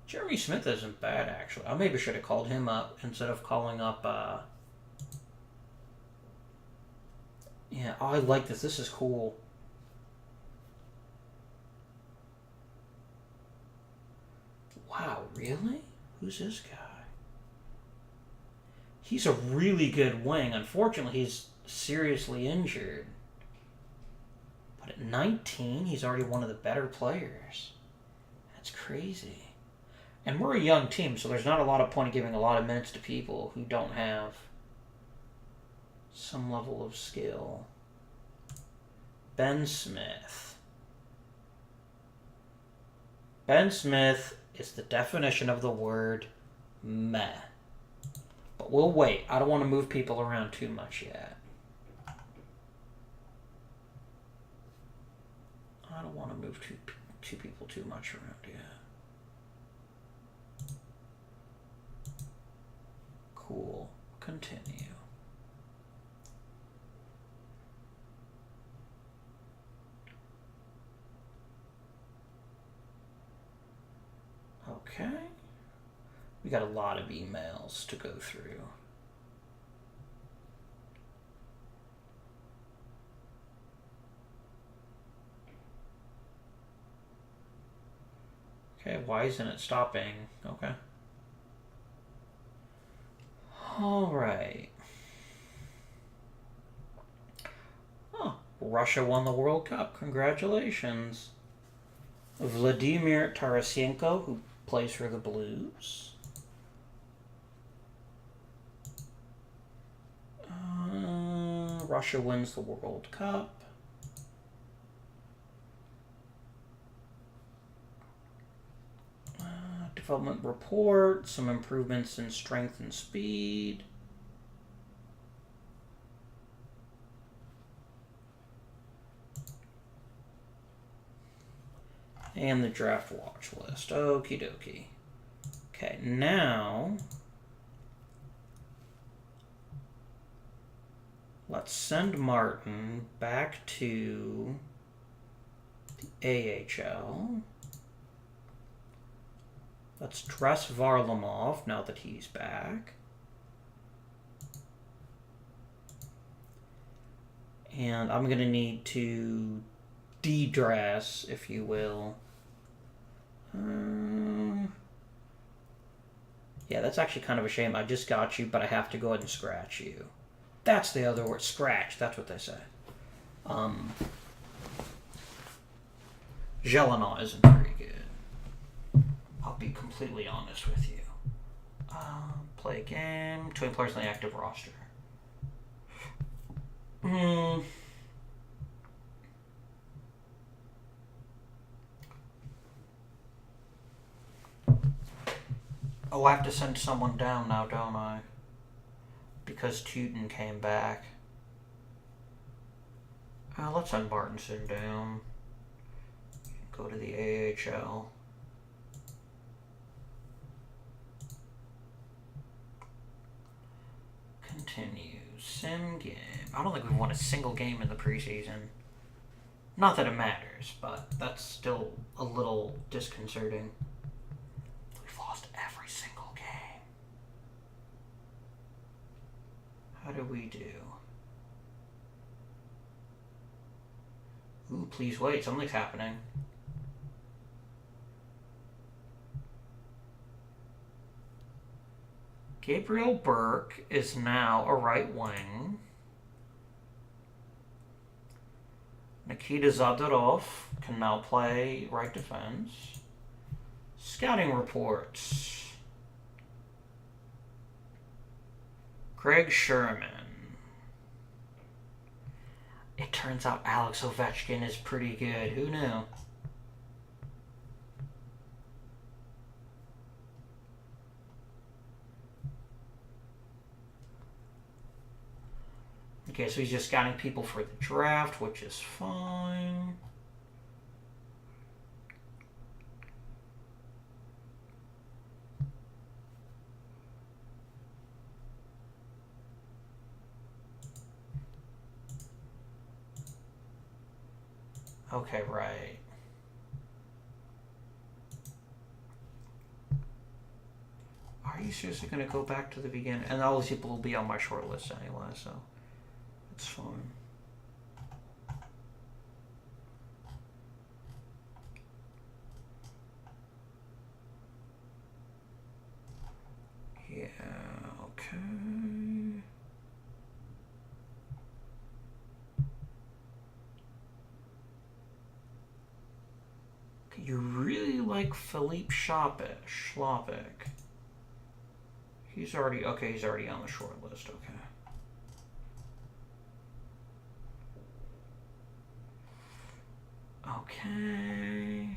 A: Jeremy Smith isn't bad, actually. I maybe should have called him up instead of calling up, yeah, oh, I like this. This is cool. Wow, really? Who's this guy? He's a really good wing. Unfortunately, he's seriously injured. But at 19, he's already one of the better players. That's crazy. And we're a young team, so there's not a lot of point in giving a lot of minutes to people who don't have some level of skill. Ben Smith. Ben Smith is the definition of the word meh. But we'll wait. I don't want to move people around too much yet. I don't want to move two people too much around yet. Cool. Continue. Okay. We got a lot of emails to go through. Okay, why isn't it stopping? Okay. All right. Oh, Russia won the World Cup. Congratulations. Vladimir Tarasenko, who plays for the Blues. Russia wins the World Cup. Development report, some improvements in strength and speed. And the draft watch list. Okie dokie. Okay, now let's send Martin back to the AHL. Let's dress Varlamov now that he's back. And I'm going to need to de-dress, if you will. Yeah, that's actually kind of a shame. I just got you, but I have to go ahead and scratch you. That's the other word. Scratch. That's what they say. Jelena isn't very good. I'll be completely honest with you. Play a game. 20 players on the active roster. Oh, I have to send someone down now, don't I? Because Teuton came back. Let's send Martinson down. Go to the AHL. Continue. Sim game. I don't think we've won a single game in the preseason. Not that it matters, but that's still a little disconcerting. We've lost every single game. How do we do? Ooh, please wait. Something's happening. Gabriel Burke is now a right wing. Nikita Zadorov can now play right defense. Scouting reports. Greg Sherman. It turns out Alex Ovechkin is pretty good. Who knew? Okay, so he's just scouting people for the draft, which is fine. Okay, right. Are you seriously going to go back to the beginning? And all these people will be on my short list anyway, so it's fine. Yeah, okay. You really like Philippe Schlopik. He's already on the short list, okay. Okay.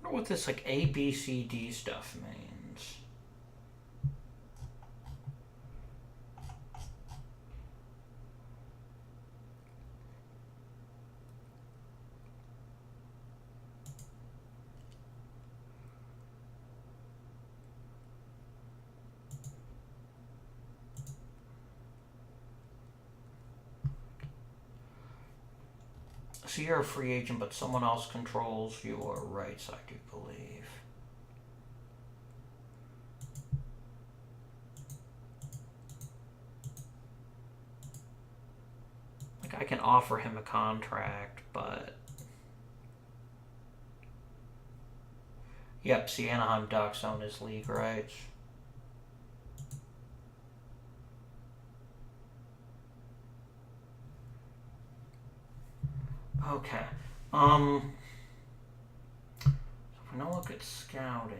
A: I wonder what this like A, B, C, D stuff means. So you're a free agent, but someone else controls your rights, I do believe. Like, I can offer him a contract, but... Yep, see, Anaheim Ducks own his league rights. Okay. So if we now look at scouting.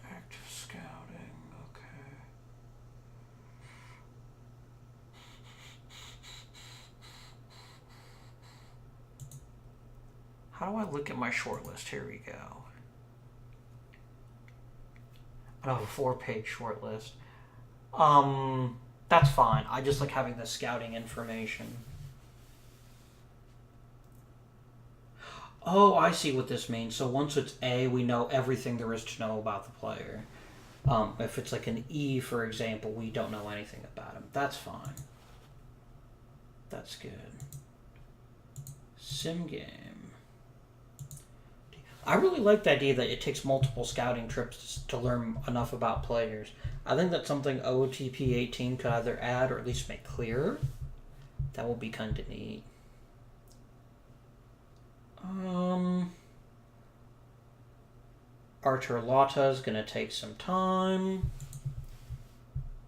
A: Active scouting, okay. How do I look at my short list? Here we go. I have a 4-page short list. That's fine. I just like having the scouting information. Oh, I see what this means. So once it's A, we know everything there is to know about the player. If it's like an E, for example, we don't know anything about him. That's fine. That's good. Sim game. I really like the idea that it takes multiple scouting trips to learn enough about players. I think that's something OTP 18 could either add or at least make clearer. That will be kind of neat. Archer Lotta is going to take some time.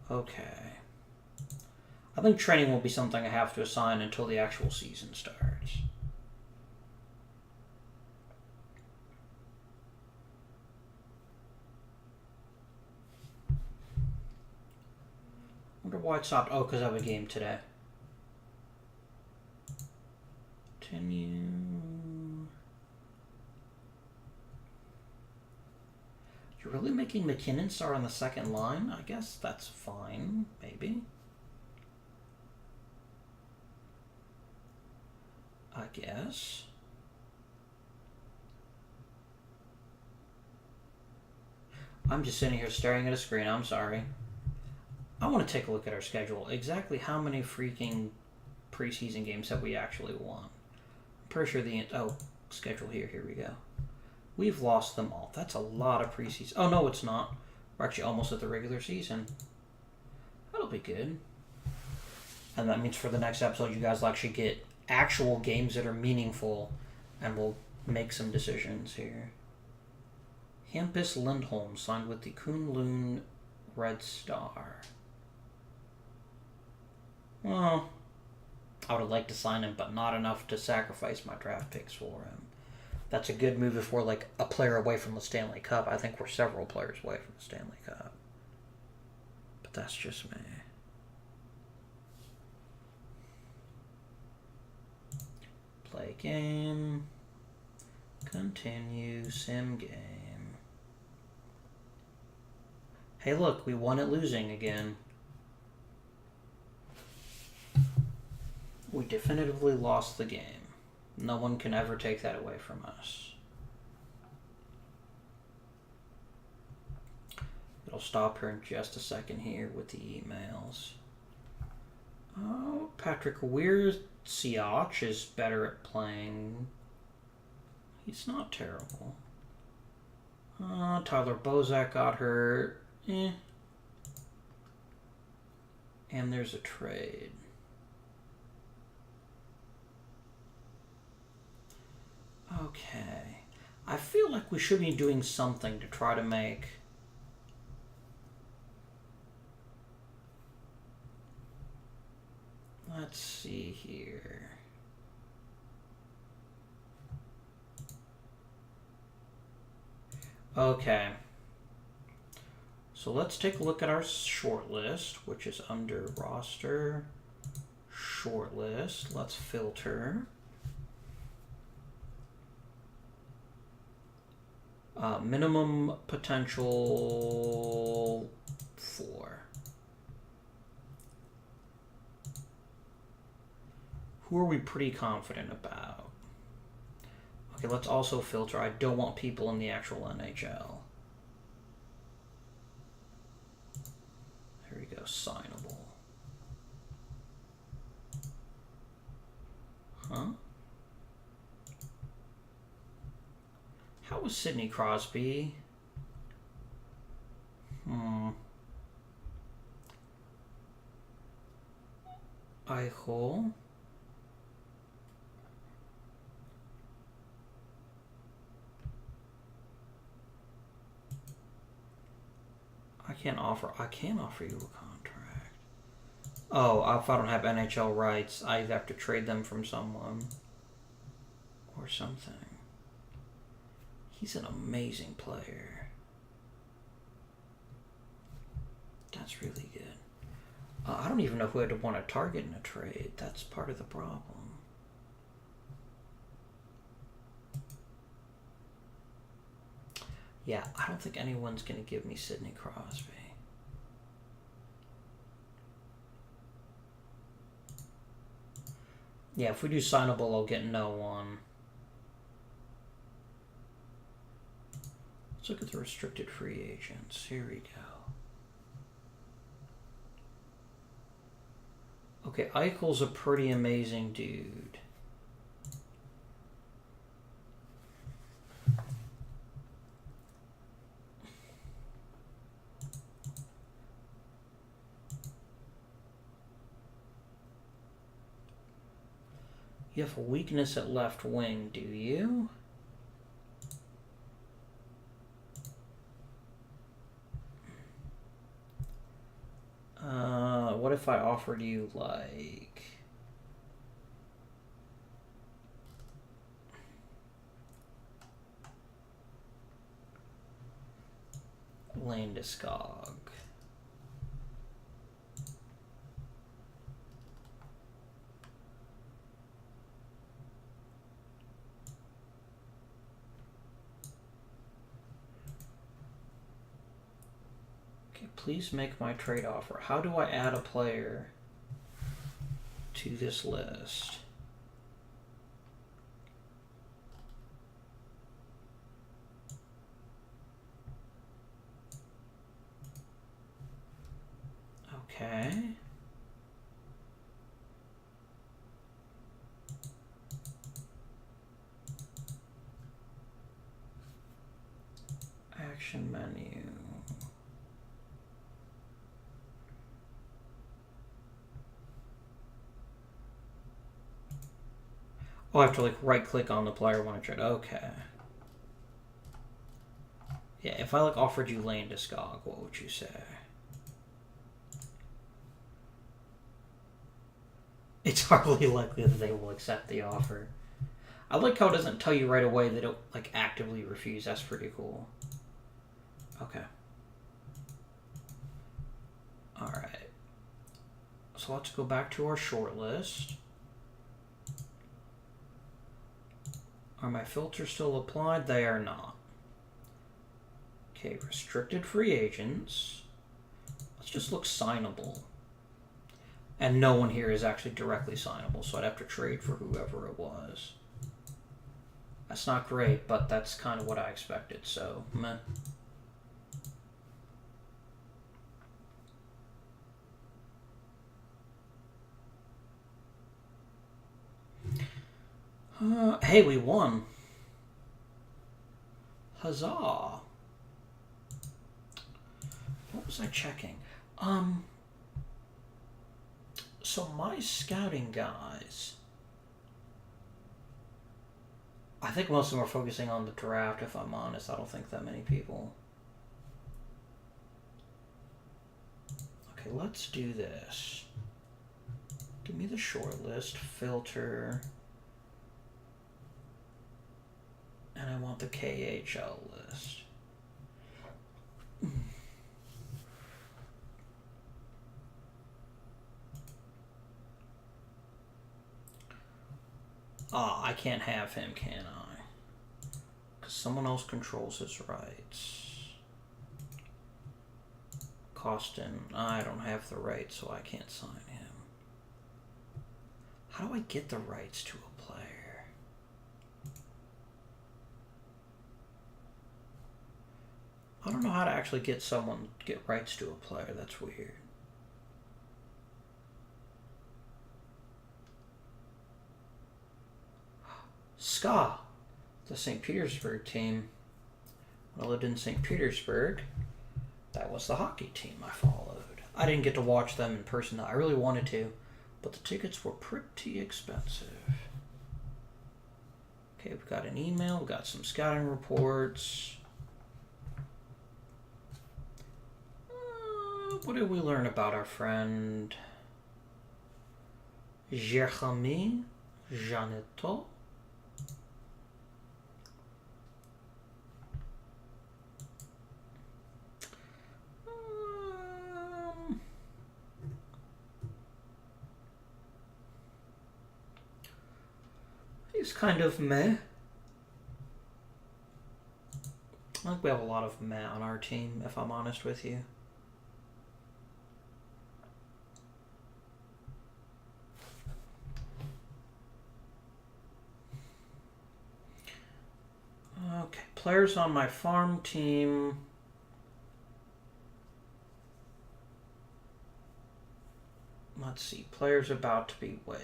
A: Okay. I think training will be something I have to assign until the actual season starts. Wonder why it stopped. Oh, because I have a game today. Continue. You're really making McKinnon start on the second line? I guess that's fine, maybe. I guess. I'm just sitting here staring at a screen. I'm sorry. I want to take a look at our schedule. Exactly how many freaking preseason games have we actually won? I'm pretty sure the... Oh, schedule here. Here we go. We've lost them all. That's a lot of preseason. Oh, no, it's not. We're actually almost at the regular season. That'll be good. And that means for the next episode, you guys will actually get actual games that are meaningful, and we'll make some decisions here. Hampus Lindholm signed with the Kunlun Red Star. Well, I would have liked to sign him, but not enough to sacrifice my draft picks for him. That's a good move if we're like a player away from the Stanley Cup. I think we're several players away from the Stanley Cup. But that's just me. Play game. Continue. Sim game. Hey look, we won it losing again. We definitively lost the game. No one can ever take that away from us. It'll stop here in just a second here with the emails. Oh, Patrick Weir-Siach is better at playing. He's not terrible. Tyler Bozak got hurt. And there's a trade. Okay. I feel like we should be doing something to try to make... Let's see here. Okay. So let's take a look at our short list, which is under roster, short list. Let's filter. Minimum potential 4. Who are we pretty confident about? Okay, let's also filter. I don't want people in the actual NHL. There we go, signable. Huh? How was Sidney Crosby? Eichel. I can't offer you a contract. Oh, if I don't have NHL rights, I have to trade them from someone. Or something. He's an amazing player. That's really good. I don't even know who I'd want to target in a trade. That's part of the problem. Yeah, I don't think anyone's going to give me Sidney Crosby. Yeah, if we do signable, I'll get no one. Let's look at the restricted free agents. Here we go. Okay, Eichel's a pretty amazing dude. You have a weakness at left wing, do you? What if if I offered you, like... Landeskog. Okay, please make my trade offer. How do I add a player to this list? Okay. Action menu. Oh, I have to like right click on the player I want to trade. Okay. Yeah, if I like offered you Landeskog, what would you say? It's hardly likely that they will accept the offer. I like how it doesn't tell you right away they don't like actively refuse. That's pretty cool. Okay. Alright. So let's go back to our short list. Are my filters still applied? They are not. Okay, restricted free agents. Let's just look signable. And no one here is actually directly signable, so I'd have to trade for whoever it was. That's not great, but that's kind of what I expected, so meh. Hey, we won. Huzzah. What was I checking? So my scouting guys, I think most of them are focusing on the draft, if I'm honest. I don't think that many people. Okay, let's do this. Give me the short list, filter, and I want the KHL list. Ah, I can't have him, can I? Because someone else controls his rights. Costin, I don't have the rights, so I can't sign him. How do I get the rights to a player? I don't know how to actually get rights to a player. That's weird. SKA, the St. Petersburg team. When I lived in St. Petersburg, that was the hockey team I followed. I didn't get to watch them in person. I really wanted to, but the tickets were pretty expensive. Okay, we've got an email, we've got some scouting reports. What did we learn about our friend Jeremy Janeto? He's kind of meh. I think we have a lot of meh on our team, if I'm honest with you. Okay, players on my farm team. Let's see, players about to be waived.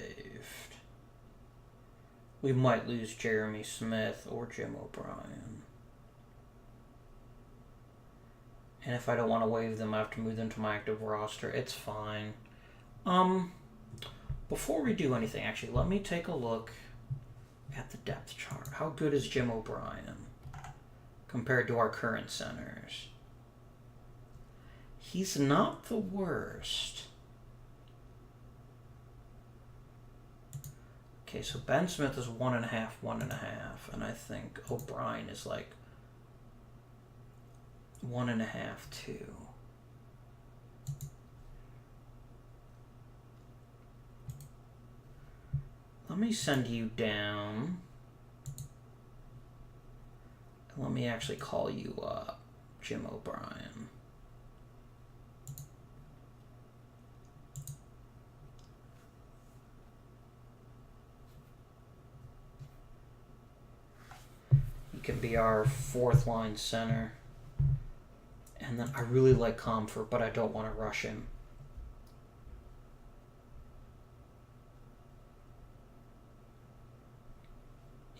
A: We might lose Jeremy Smith or Jim O'Brien. And if I don't want to waive them, I have to move them to my active roster. It's fine. Before we do anything, actually, let me take a look at the depth chart. How good is Jim O'Brien compared to our current centers? He's not the worst. Okay, so Ben Smith is 1.5, 1.5, and I think O'Brien is like 1.5, 2. Let me send you down. And let me actually call you up, Jim O'Brien. He can be our fourth line center. And then I really like Comfort, but I don't want to rush him.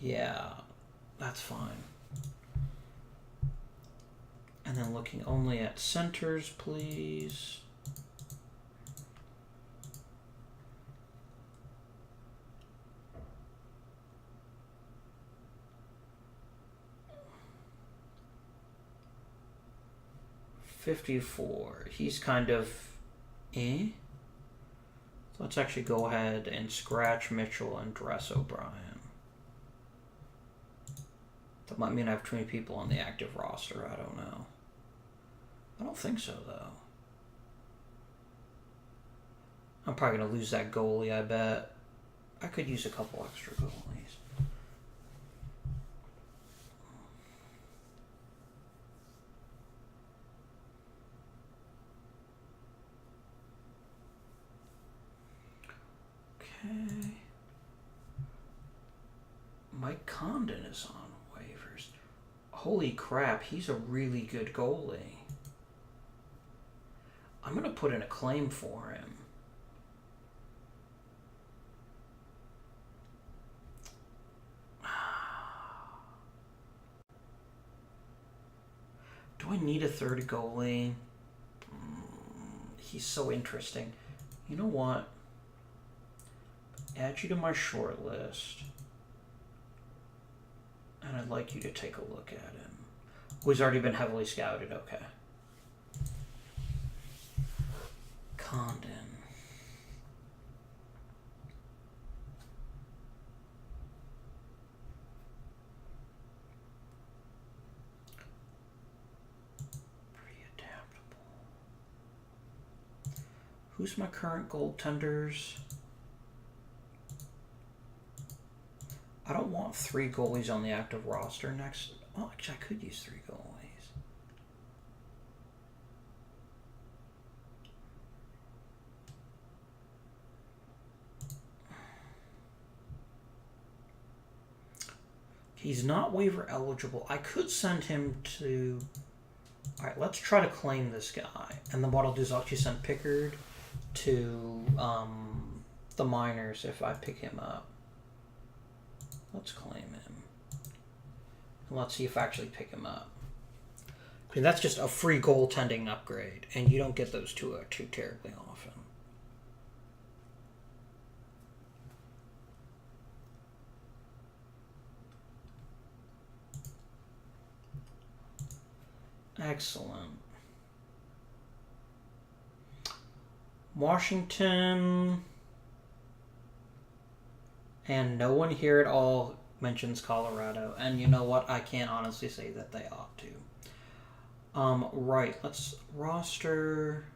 A: Yeah, that's fine. And then looking only at centers, please. $54. He's kind of eh. So let's actually go ahead and scratch Mitchell and dress O'Brien. That might mean I have too many people on the active roster. I don't know. I don't think so, though. I'm probably going to lose that goalie, I bet. I could use a couple extra goalies. Okay. Mike Condon is on waivers. Holy crap, he's a really good goalie. I'm going to put in a claim for him. Do I need a third goalie? He's so interesting. You know what? Add you to my short list. And I'd like you to take a look at him. Oh, he's already been heavily scouted. Okay. Condon. Pretty adaptable. Who's my current goaltenders? I don't want 3 goalies on the active roster next. Well, actually, I could use 3 goalies. He's not waiver eligible. I could send him to... Alright, let's try to claim this guy. And then what I'll do is I'll actually send Pickard to the minors if I pick him up. Let's claim him. And let's see if I actually pick him up. I mean, that's just a free goaltending upgrade, and you don't get those too terribly often. Excellent. Washington... And no one here at all mentions Colorado. And you know what? I can't honestly say that they ought to. Right. Let's roster...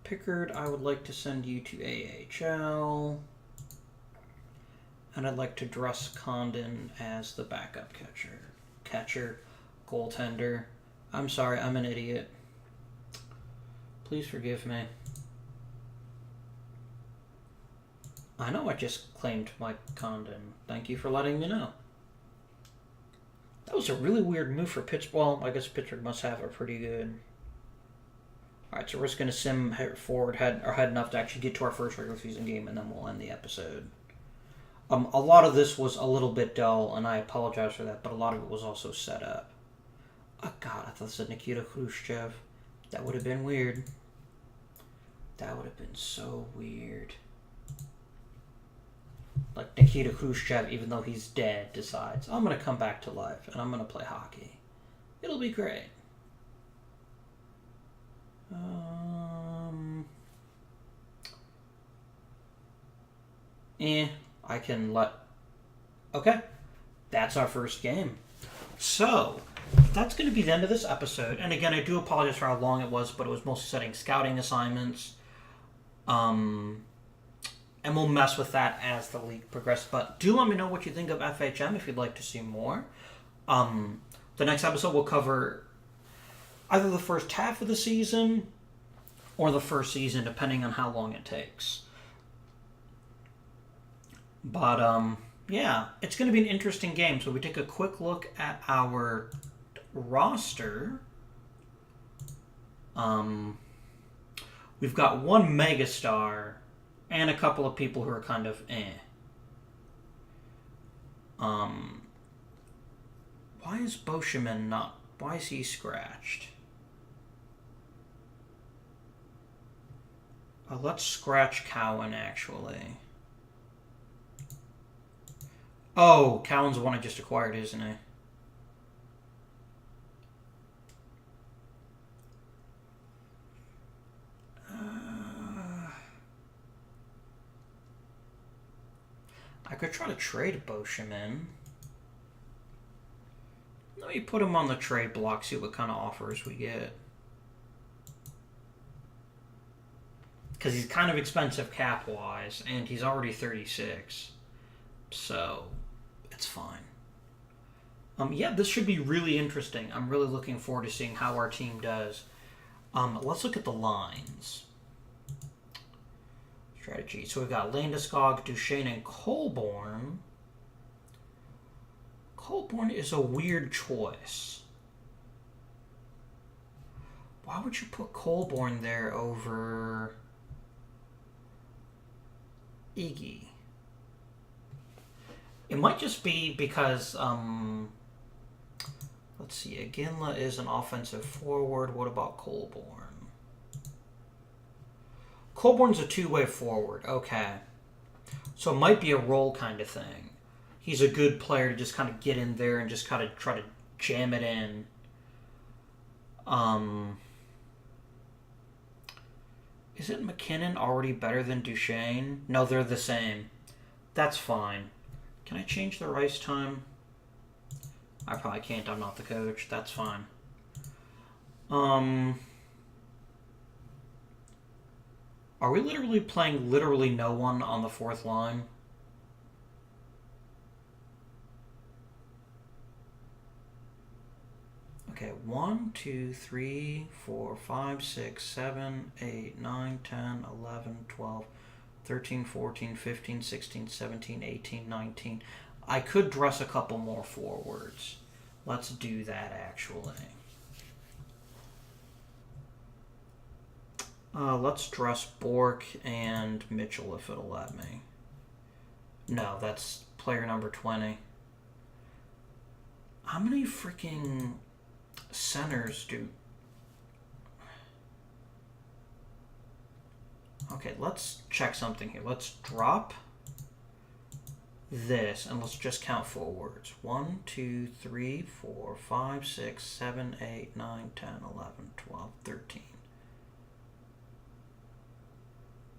A: Pickard, I would like to send you to AHL. And I'd like to dress Condon as the backup catcher, goaltender. I'm sorry, I'm an idiot. Please forgive me. I know I just claimed Mike Condon. Thank you for letting me know. That was a really weird move for Pittsburgh. Well, I guess Pittsburgh must have it pretty good. Alright, so we're just going to sim forward, head enough to actually get to our first regular season game, and then we'll end the episode. A lot of this was a little bit dull, and I apologize for that, but a lot of it was also set up. Oh god, I thought it said Nikita Khrushchev. That would have been weird. That would have been so weird. Like Nikita Khrushchev, even though he's dead, decides, I'm going to come back to life, and I'm going to play hockey. It'll be great. I can let... Okay. That's our first game. So, that's going to be the end of this episode. And again, I do apologize for how long it was, but it was mostly setting scouting assignments. And we'll mess with that as the league progresses. But do let me know what you think of FHM if you'd like to see more. The next episode will cover either the first half of the season or the first season, depending on how long it takes. But, yeah, it's going to be an interesting game. So we take a quick look at our roster. We've got one megastar and a couple of people who are kind of why is Boshaman not... Why is he scratched? Let's scratch Cowan, actually. Oh, Cowan's the one I just acquired, isn't he? I could try to trade Boshaman. Let me put him on the trade block, see what kind of offers we get. Because he's kind of expensive cap-wise, and he's already 36. So, it's fine. Yeah, this should be really interesting. I'm really looking forward to seeing how our team does. Let's look at the lines. Strategy. So we've got Landeskog, Duchesne, and Colborne. Colborne is a weird choice. Why would you put Colborne there over Iggy? It might just be because, let's see, Iginla is an offensive forward. What about Colborne? Colborne's a two-way forward. Okay. So it might be a role kind of thing. He's a good player to just kind of get in there and just kind of try to jam it in. Isn't McKinnon already better than Duchesne? No, they're the same. That's fine. Can I change the ice time? I probably can't. I'm not the coach. That's fine. Are we literally playing literally no one on the fourth line? Okay, 1, 2, 3, 4, 5, 6, 7, 8, 9, 10, 11, 12, 13, 14, 15, 16, 17, 18, 19. I could dress a couple more forwards. Let's do that, actually. Let's dress Bork and Mitchell if it'll let me. No, that's player number 20. How many freaking centers do... Okay, let's check something here. Let's drop this and let's just count forwards. 1, 2, 3, 4, 5, 6, 7, 8, 9, 10, 11, 12, 13.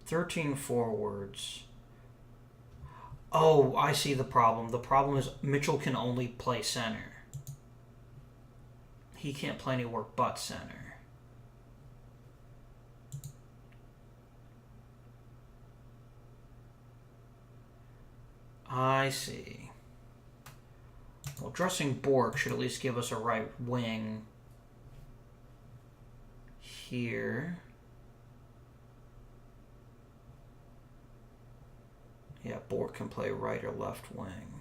A: 13 forwards. Oh, I see the problem. The problem is Mitchell can only play center. He can't play anywhere but center. I see. Well, dressing Bork should at least give us a right wing here. Yeah, Bork can play right or left wing.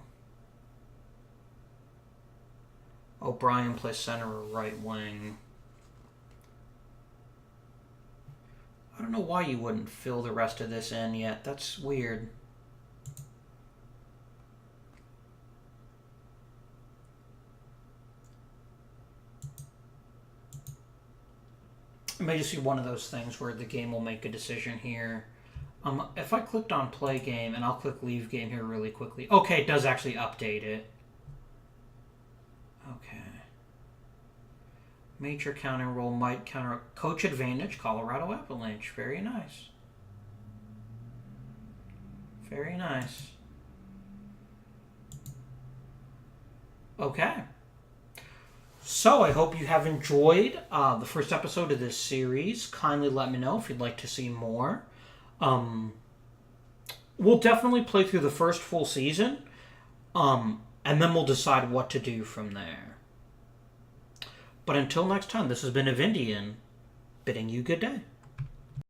A: O'Brien plays center or right wing. I don't know why you wouldn't fill the rest of this in yet. That's weird. It may just be one of those things where the game will make a decision here. If I clicked on play game, and I'll click leave game here really quickly. Okay, it does actually update it. Okay. Major counter roll might counter... Coach advantage, Colorado Avalanche. Very nice. Very nice. Okay. So, I hope you have enjoyed the first episode of this series. Kindly let me know if you'd like to see more. We'll definitely play through the first full season, and then we'll decide what to do from there. But until next time, this has been Avindian, bidding you good day.